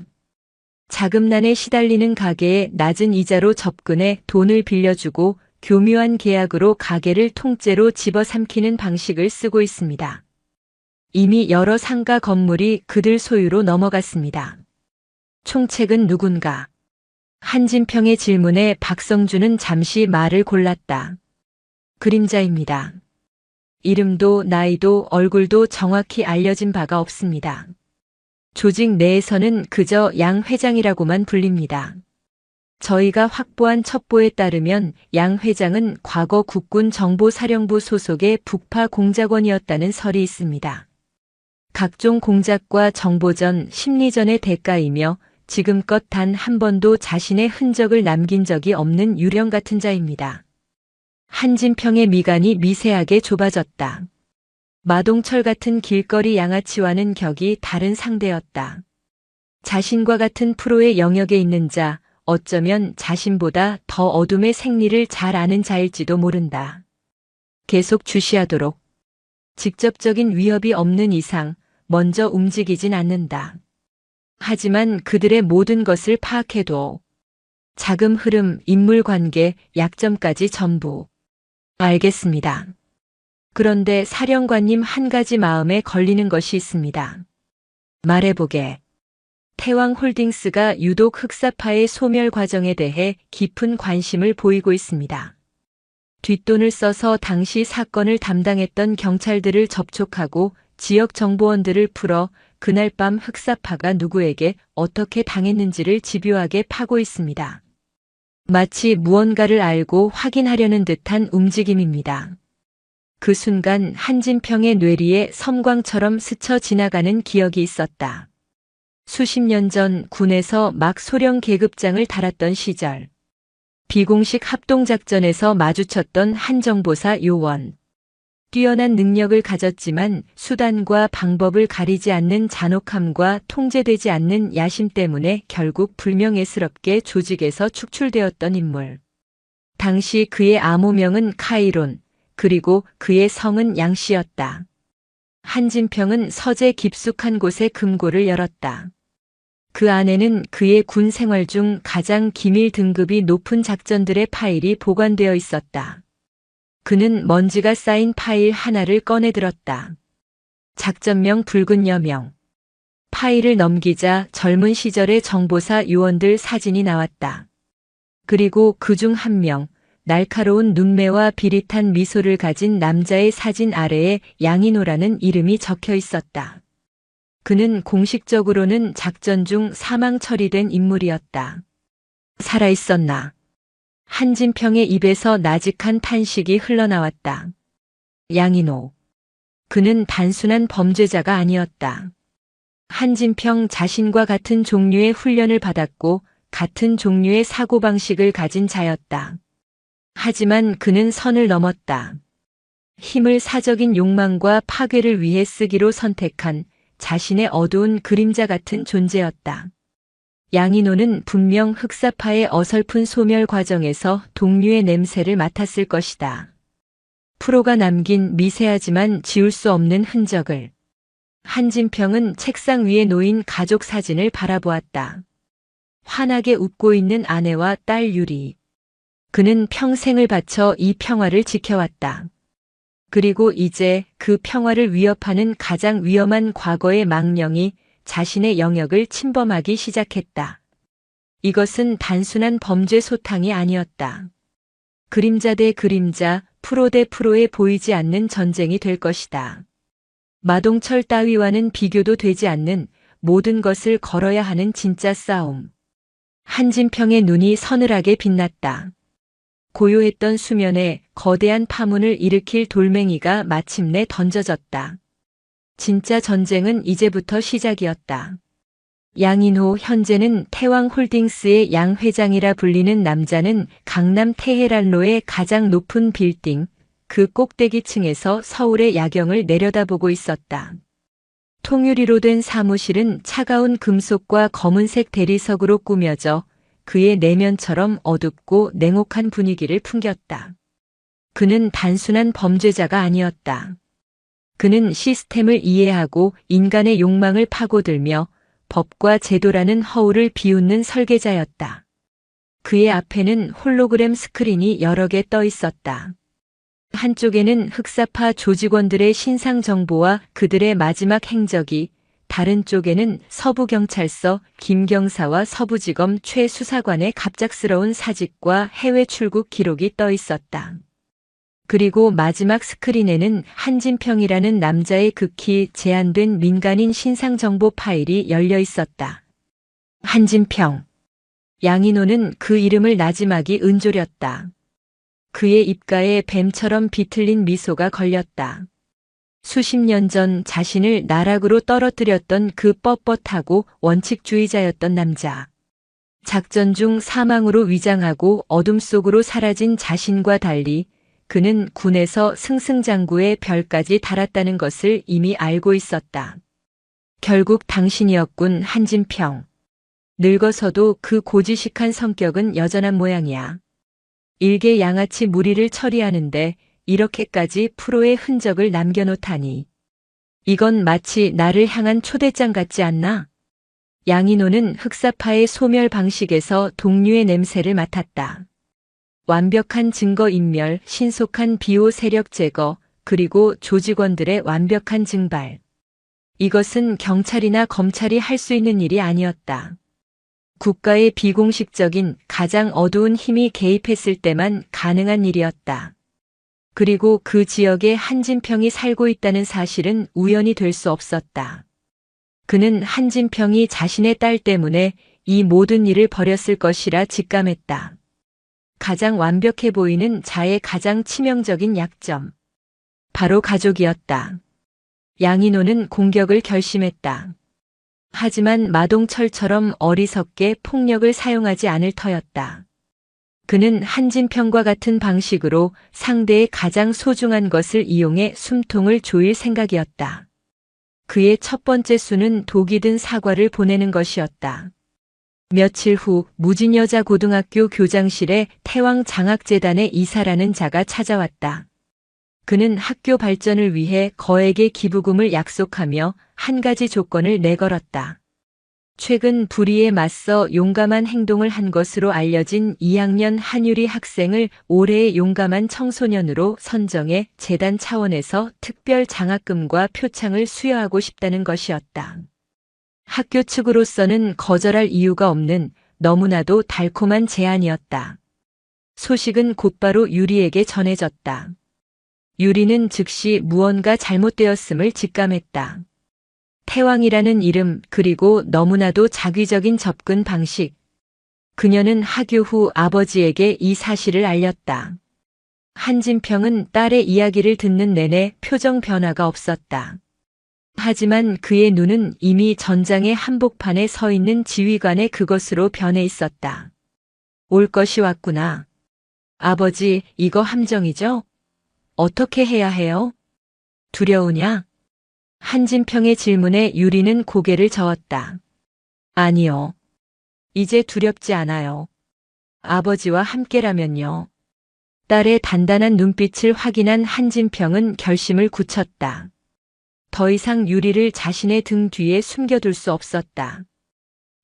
Speaker 1: 자금난에 시달리는 가게에 낮은 이자로 접근해 돈을 빌려주고 교묘한 계약으로 가게를 통째로 집어삼키는 방식을 쓰고 있습니다. 이미 여러 상가 건물이 그들 소유로 넘어갔습니다. 총책은 누군가? 한진평의 질문에 박성준은 잠시 말을 골랐다. 그림자입니다. 이름도 나이도 얼굴도 정확히 알려진 바가 없습니다. 조직 내에서는 그저 양 회장이라고만 불립니다. 저희가 확보한 첩보에 따르면 양 회장은 과거 국군정보사령부 소속의 북파 공작원이었다는 설이 있습니다. 각종 공작과 정보전, 심리전의 대가이며 지금껏 단 한 번도 자신의 흔적을 남긴 적이 없는 유령 같은 자입니다. 한진평의 미간이 미세하게 좁아졌다. 마동철 같은 길거리 양아치와는 격이 다른 상대였다. 자신과 같은 프로의 영역에 있는 자, 어쩌면 자신보다 더 어둠의 생리를 잘 아는 자일지도 모른다. 계속 주시하도록. 직접적인 위협이 없는 이상 먼저 움직이진 않는다. 하지만 그들의 모든 것을 파악해도 자금 흐름, 인물 관계, 약점까지 전부. 알겠습니다. 그런데 사령관님 한 가지 마음에 걸리는 것이 있습니다. 말해보게. 태왕홀딩스가 유독 흑사파의 소멸 과정에 대해 깊은 관심을 보이고 있습니다. 뒷돈을 써서 당시 사건을 담당했던 경찰들을 접촉하고 지역 정보원들을 풀어 그날 밤 흑사파가 누구에게 어떻게 당했는지를 집요하게 파고 있습니다. 마치 무언가를 알고 확인하려는 듯한 움직임입니다. 그 순간 한진평의 뇌리에 섬광처럼 스쳐 지나가는 기억이 있었다. 수십 년 전 군에서 막 소령 계급장을 달았던 시절. 비공식 합동작전에서 마주쳤던 한 정보사 요원. 뛰어난 능력을 가졌지만 수단과 방법을 가리지 않는 잔혹함과 통제되지 않는 야심 때문에 결국 불명예스럽게 조직에서 축출되었던 인물. 당시 그의 암호명은 카이론, 그리고 그의 성은 양씨였다. 한진평은 서재 깊숙한 곳에 금고를 열었다. 그 안에는 그의 군 생활 중 가장 기밀 등급이 높은 작전들의 파일이 보관되어 있었다. 그는 먼지가 쌓인 파일 하나를 꺼내들었다. 작전명 붉은 여명. 파일을 넘기자 젊은 시절의 정보사 요원들 사진이 나왔다. 그리고 그중 한 명, 날카로운 눈매와 비릿한 미소를 가진 남자의 사진 아래에 양인호라는 이름이 적혀 있었다. 그는 공식적으로는 작전 중 사망 처리된 인물이었다. 살아있었나? 한진평의 입에서 나직한 탄식이 흘러나왔다. 양인호. 그는 단순한 범죄자가 아니었다. 한진평 자신과 같은 종류의 훈련을 받았고 같은 종류의 사고방식을 가진 자였다. 하지만 그는 선을 넘었다. 힘을 사적인 욕망과 파괴를 위해 쓰기로 선택한 자신의 어두운 그림자 같은 존재였다. 양인호는 분명 흑사파의 어설픈 소멸 과정에서 동료의 냄새를 맡았을 것이다. 프로가 남긴 미세하지만 지울 수 없는 흔적을. 한진평은 책상 위에 놓인 가족 사진을 바라보았다. 환하게 웃고 있는 아내와 딸 유리. 그는 평생을 바쳐 이 평화를 지켜왔다. 그리고 이제 그 평화를 위협하는 가장 위험한 과거의 망령이 자신의 영역을 침범하기 시작했다. 이것은 단순한 범죄 소탕이 아니었다. 그림자 대 그림자, 프로 대 프로에 보이지 않는 전쟁이 될 것이다. 마동철 따위와는 비교도 되지 않는 모든 것을 걸어야 하는 진짜 싸움. 한진평의 눈이 서늘하게 빛났다. 고요했던 수면에 거대한 파문을 일으킬 돌멩이가 마침내 던져졌다. 진짜 전쟁은 이제부터 시작이었다. 양인호, 현재는 태왕홀딩스의 양 회장이라 불리는 남자는 강남 테헤란로의 가장 높은 빌딩, 그 꼭대기층에서 서울의 야경을 내려다보고 있었다. 통유리로 된 사무실은 차가운 금속과 검은색 대리석으로 꾸며져 그의 내면처럼 어둡고 냉혹한 분위기를 풍겼다. 그는 단순한 범죄자가 아니었다. 그는 시스템을 이해하고 인간의 욕망을 파고들며 법과 제도라는 허울을 비웃는 설계자였다. 그의 앞에는 홀로그램 스크린이 여러 개 떠 있었다. 한쪽에는 흑사파 조직원들의 신상 정보와 그들의 마지막 행적이, 다른 쪽에는 서부경찰서 김경사와 서부지검 최 수사관의 갑작스러운 사직과 해외 출국 기록이 떠 있었다. 그리고 마지막 스크린에는 한진평이라는 남자의 극히 제한된 민간인 신상 정보 파일이 열려 있었다. 한진평. 양인호는 그 이름을 나지막이 은조렸다. 그의 입가에 뱀처럼 비틀린 미소가 걸렸다. 수십 년 전 자신을 나락으로 떨어뜨렸던 그 뻣뻣하고 원칙주의자였던 남자. 작전 중 사망으로 위장하고 어둠 속으로 사라진 자신과 달리 그는 군에서 승승장구의 별까지 달았다는 것을 이미 알고 있었다. 결국 당신이었군, 한진평. 늙어서도 그 고지식한 성격은 여전한 모양이야. 일개 양아치 무리를 처리하는데 이렇게까지 프로의 흔적을 남겨놓다니. 이건 마치 나를 향한 초대장 같지 않나? 양인호는 흑사파의 소멸 방식에서 동류의 냄새를 맡았다. 완벽한 증거인멸, 신속한 비호 세력 제거, 그리고 조직원들의 완벽한 증발. 이것은 경찰이나 검찰이 할 수 있는 일이 아니었다. 국가의 비공식적인 가장 어두운 힘이 개입했을 때만 가능한 일이었다. 그리고 그 지역에 한진평이 살고 있다는 사실은 우연이 될 수 없었다. 그는 한진평이 자신의 딸 때문에 이 모든 일을 벌였을 것이라 직감했다. 가장 완벽해 보이는 자의 가장 치명적인 약점. 바로 가족이었다. 양인호는 공격을 결심했다. 하지만 마동철처럼 어리석게 폭력을 사용하지 않을 터였다. 그는 한진평과 같은 방식으로 상대의 가장 소중한 것을 이용해 숨통을 조일 생각이었다. 그의 첫 번째 수는 독이 든 사과를 보내는 것이었다. 며칠 후 무진여자고등학교 교장실에 태왕장학재단의 이사라는 자가 찾아왔다. 그는 학교 발전을 위해 거액의 기부금을 약속하며 한 가지 조건을 내걸었다. 최근 불의에 맞서 용감한 행동을 한 것으로 알려진 2학년 한유리 학생을 올해의 용감한 청소년으로 선정해 재단 차원에서 특별 장학금과 표창을 수여하고 싶다는 것이었다. 학교 측으로서는 거절할 이유가 없는 너무나도 달콤한 제안이었다. 소식은 곧바로 유리에게 전해졌다. 유리는 즉시 무언가 잘못되었음을 직감했다. 태왕이라는 이름, 그리고 너무나도 자기적인 접근 방식. 그녀는 하교 후 아버지에게 이 사실을 알렸다. 한진평은 딸의 이야기를 듣는 내내 표정 변화가 없었다. 하지만 그의 눈은 이미 전장의 한복판에 서 있는 지휘관의 그것으로 변해 있었다. 올 것이 왔구나. 아버지, 이거 함정이죠? 어떻게 해야 해요? 두려우냐? 한진평의 질문에 유리는 고개를 저었다. 아니요. 이제 두렵지 않아요. 아버지와 함께라면요. 딸의 단단한 눈빛을 확인한 한진평은 결심을 굳혔다. 더 이상 유리를 자신의 등 뒤에 숨겨둘 수 없었다.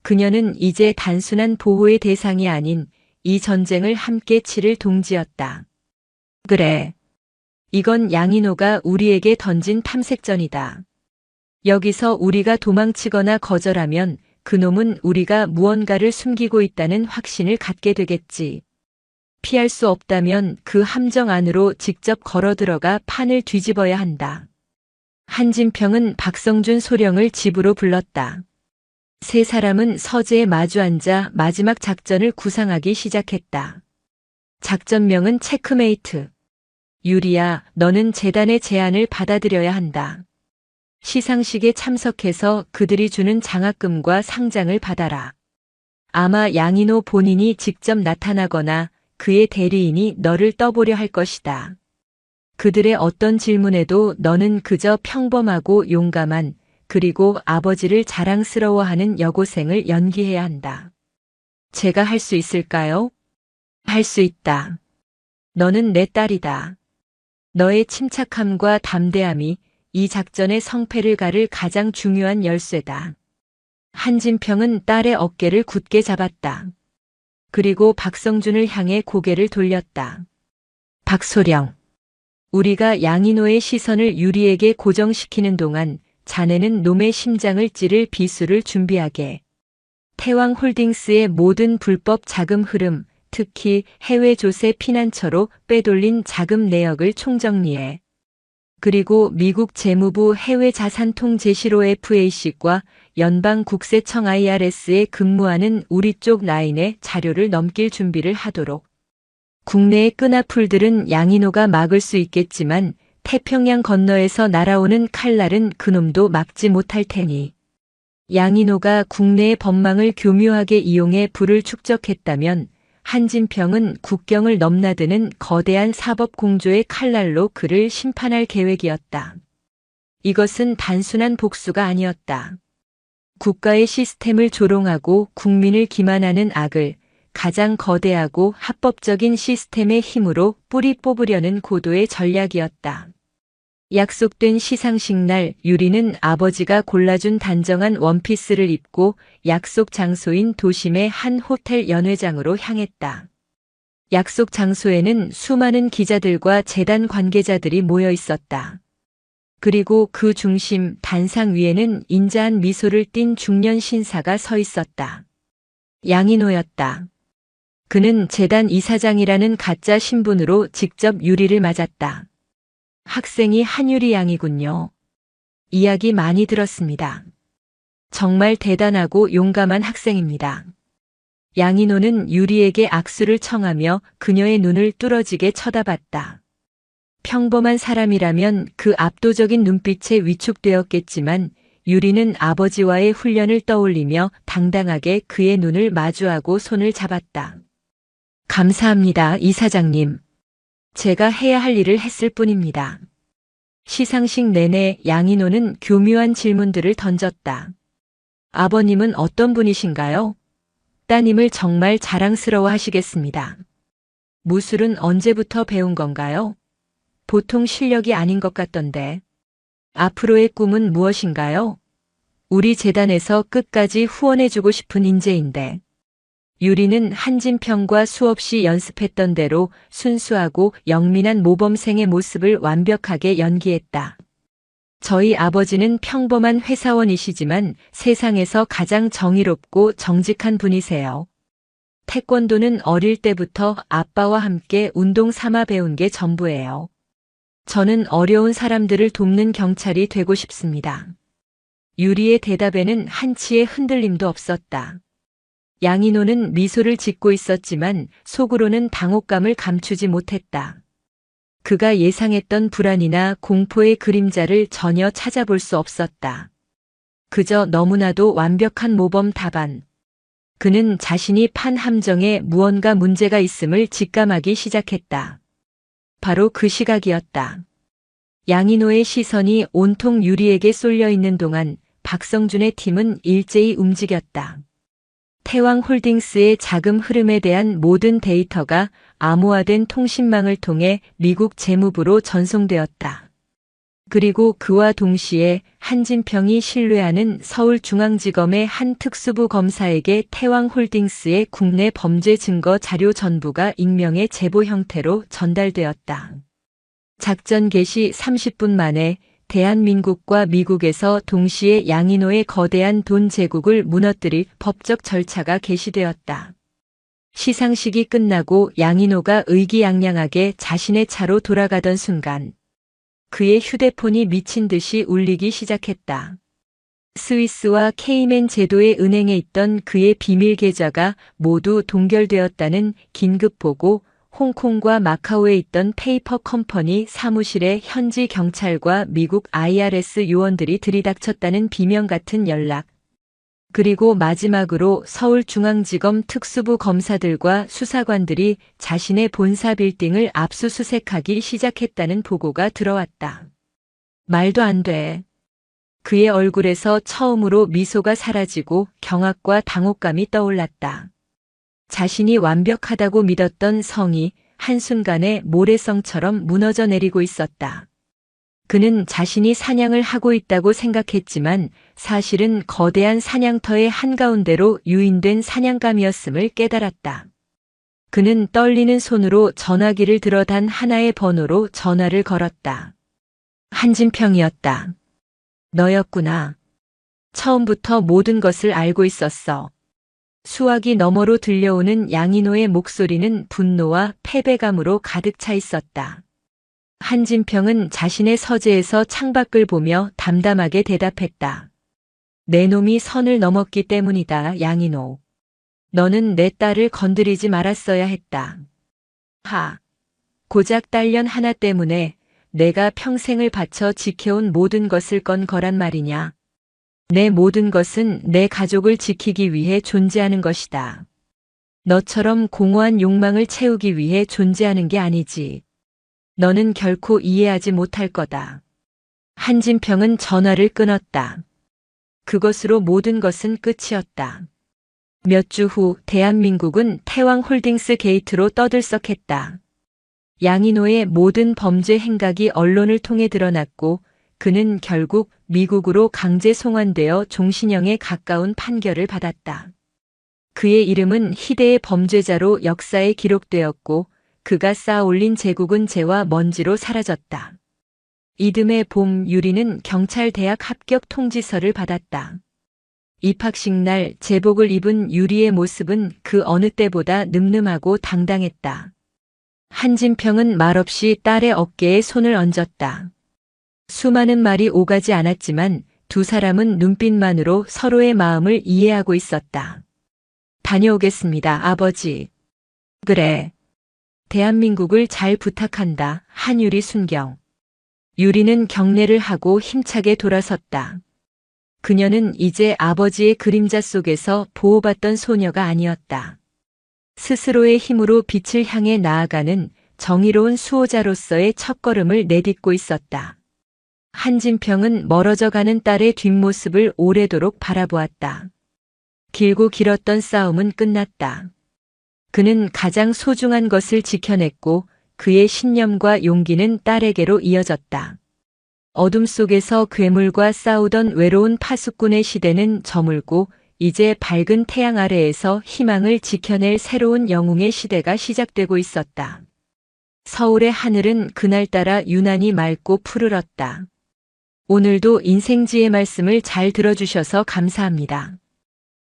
Speaker 1: 그녀는 이제 단순한 보호의 대상이 아닌 이 전쟁을 함께 치를 동지였다. 그래. 이건 양인호가 우리에게 던진 탐색전이다. 여기서 우리가 도망치거나 거절하면 그놈은 우리가 무언가를 숨기고 있다는 확신을 갖게 되겠지. 피할 수 없다면 그 함정 안으로 직접 걸어들어가 판을 뒤집어야 한다. 한진평은 박성준 소령을 집으로 불렀다. 세 사람은 서재에 마주 앉아 마지막 작전을 구상하기 시작했다. 작전명은 체크메이트. 유리야, 너는 재단의 제안을 받아들여야 한다. 시상식에 참석해서 그들이 주는 장학금과 상장을 받아라. 아마 양인호 본인이 직접 나타나거나 그의 대리인이 너를 떠보려 할 것이다. 그들의 어떤 질문에도 너는 그저 평범하고 용감한, 그리고 아버지를 자랑스러워하는 여고생을 연기해야 한다. 제가 할 수 있을까요? 할 수 있다. 너는 내 딸이다. 너의 침착함과 담대함이 이 작전의 성패를 가를 가장 중요한 열쇠다. 한진평은 딸의 어깨를 굳게 잡았다. 그리고 박성준을 향해 고개를 돌렸다. 박소령. 우리가 양인호의 시선을 유리에게 고정시키는 동안 자네는 놈의 심장을 찌를 비수를 준비하게. 태왕홀딩스의 모든 불법 자금 흐름, 특히 해외 조세 피난처로 빼돌린 자금 내역을 총정리해. 그리고 미국 재무부 해외자산통제시로 FAC과 연방국세청 IRS에 근무하는 우리 쪽 라인에 자료를 넘길 준비를 하도록. 국내의 끈아풀들은 양인호가 막을 수 있겠지만 태평양 건너에서 날아오는 칼날은 그놈도 막지 못할 테니. 양인호가 국내의 법망을 교묘하게 이용해 부를 축적했다면 한진평은 국경을 넘나드는 거대한 사법공조의 칼날로 그를 심판할 계획이었다. 이것은 단순한 복수가 아니었다. 국가의 시스템을 조롱하고 국민을 기만하는 악을 가장 거대하고 합법적인 시스템의 힘으로 뿌리 뽑으려는 고도의 전략이었다. 약속된 시상식 날 유리는 아버지가 골라준 단정한 원피스를 입고 약속 장소인 도심의 한 호텔 연회장으로 향했다. 약속 장소에는 수많은 기자들과 재단 관계자들이 모여 있었다. 그리고 그 중심 단상 위에는 인자한 미소를 띤 중년 신사가 서 있었다. 양인호였다. 그는 재단 이사장이라는 가짜 신분으로 직접 유리를 맞았다. 학생이 한유리 양이군요. 이야기 많이 들었습니다. 정말 대단하고 용감한 학생입니다. 양인호는 유리에게 악수를 청하며 그녀의 눈을 뚫어지게 쳐다봤다. 평범한 사람이라면 그 압도적인 눈빛에 위축되었겠지만 유리는 아버지와의 훈련을 떠올리며 당당하게 그의 눈을 마주하고 손을 잡았다. 감사합니다, 이사장님. 제가 해야 할 일을 했을 뿐입니다. 시상식 내내 양인호는 교묘한 질문들을 던졌다. 아버님은 어떤 분이신가요? 따님을 정말 자랑스러워 하시겠습니다. 무술은 언제부터 배운 건가요? 보통 실력이 아닌 것 같던데. 앞으로의 꿈은 무엇인가요? 우리 재단에서 끝까지 후원해주고 싶은 인재인데. 유리는 한진평과 수없이 연습했던 대로 순수하고 영민한 모범생의 모습을 완벽하게 연기했다. 저희 아버지는 평범한 회사원이시지만 세상에서 가장 정의롭고 정직한 분이세요. 태권도는 어릴 때부터 아빠와 함께 운동 삼아 배운 게 전부예요. 저는 어려운 사람들을 돕는 경찰이 되고 싶습니다. 유리의 대답에는 한치의 흔들림도 없었다. 양인호는 미소를 짓고 있었지만 속으로는 당혹감을 감추지 못했다. 그가 예상했던 불안이나 공포의 그림자를 전혀 찾아볼 수 없었다. 그저 너무나도 완벽한 모범 답안. 그는 자신이 판 함정에 무언가 문제가 있음을 직감하기 시작했다. 바로 그 시각이었다. 양인호의 시선이 온통 유리에게 쏠려 있는 동안 박성준의 팀은 일제히 움직였다. 태왕홀딩스의 자금 흐름에 대한 모든 데이터가 암호화된 통신망을 통해 미국 재무부로 전송되었다. 그리고 그와 동시에 한진평이 신뢰하는 서울중앙지검의 한 특수부 검사에게 태왕홀딩스의 국내 범죄 증거 자료 전부가 익명의 제보 형태로 전달되었다. 작전 개시 30분 만에 대한민국과 미국에서 동시에 양인호의 거대한 돈 제국을 무너뜨릴 법적 절차가 개시되었다. 시상식이 끝나고 양인호가 의기양양하게 자신의 차로 돌아가던 순간 그의 휴대폰이 미친 듯이 울리기 시작했다. 스위스와 케이맨 제도의 은행에 있던 그의 비밀 계좌가 모두 동결되었다는 긴급 보고, 홍콩과 마카오에 있던 페이퍼 컴퍼니 사무실에 현지 경찰과 미국 IRS 요원들이 들이닥쳤다는 비명 같은 연락. 그리고 마지막으로 서울중앙지검 특수부 검사들과 수사관들이 자신의 본사 빌딩을 압수수색하기 시작했다는 보고가 들어왔다. 말도 안 돼. 그의 얼굴에서 처음으로 미소가 사라지고 경악과 당혹감이 떠올랐다. 자신이 완벽하다고 믿었던 성이 한순간에 모래성처럼 무너져 내리고 있었다. 그는 자신이 사냥을 하고 있다고 생각했지만 사실은 거대한 사냥터의 한가운데로 유인된 사냥감이었음을 깨달았다. 그는 떨리는 손으로 전화기를 들어 단 하나의 번호로 전화를 걸었다. 한진평이었다. 너였구나. 처음부터 모든 것을 알고 있었어. 수화기 너머로 들려오는 양인호의 목소리는 분노와 패배감으로 가득 차 있었다. 한진평은 자신의 서재에서 창밖을 보며 담담하게 대답했다. 내 놈이 선을 넘었기 때문이다, 양인호. 너는 내 딸을 건드리지 말았어야 했다. 고작 딸년 하나 때문에 내가 평생을 바쳐 지켜온 모든 것을 건 거란 말이냐. 내 모든 것은 내 가족을 지키기 위해 존재하는 것이다. 너처럼 공허한 욕망을 채우기 위해 존재하는 게 아니지. 너는 결코 이해하지 못할 거다. 한진평은 전화를 끊었다. 그것으로 모든 것은 끝이었다. 몇 주 후 대한민국은 태왕홀딩스 게이트로 떠들썩했다. 양인호의 모든 범죄 행각이 언론을 통해 드러났고 그는 결국 미국으로 강제 송환되어 종신형에 가까운 판결을 받았다. 그의 이름은 희대의 범죄자로 역사에 기록되었고 그가 쌓아올린 제국은 재와 먼지로 사라졌다. 이듬해 봄 유리는 경찰대학 합격 통지서를 받았다. 입학식 날 제복을 입은 유리의 모습은 그 어느 때보다 늠름하고 당당했다. 한진평은 말없이 딸의 어깨에 손을 얹었다. 수많은 말이 오가지 않았지만 두 사람은 눈빛만으로 서로의 마음을 이해하고 있었다. 다녀오겠습니다, 아버지. 그래. 대한민국을 잘 부탁한다, 한유리 순경. 유리는 경례를 하고 힘차게 돌아섰다. 그녀는 이제 아버지의 그림자 속에서 보호받던 소녀가 아니었다. 스스로의 힘으로 빛을 향해 나아가는 정의로운 수호자로서의 첫걸음을 내딛고 있었다. 한진평은 멀어져가는 딸의 뒷모습을 오래도록 바라보았다. 길고 길었던 싸움은 끝났다. 그는 가장 소중한 것을 지켜냈고 그의 신념과 용기는 딸에게로 이어졌다. 어둠 속에서 괴물과 싸우던 외로운 파수꾼의 시대는 저물고 이제 밝은 태양 아래에서 희망을 지켜낼 새로운 영웅의 시대가 시작되고 있었다. 서울의 하늘은 그날따라 유난히 맑고 푸르렀다. 오늘도 인생지의 말씀을 잘 들어주셔서 감사합니다.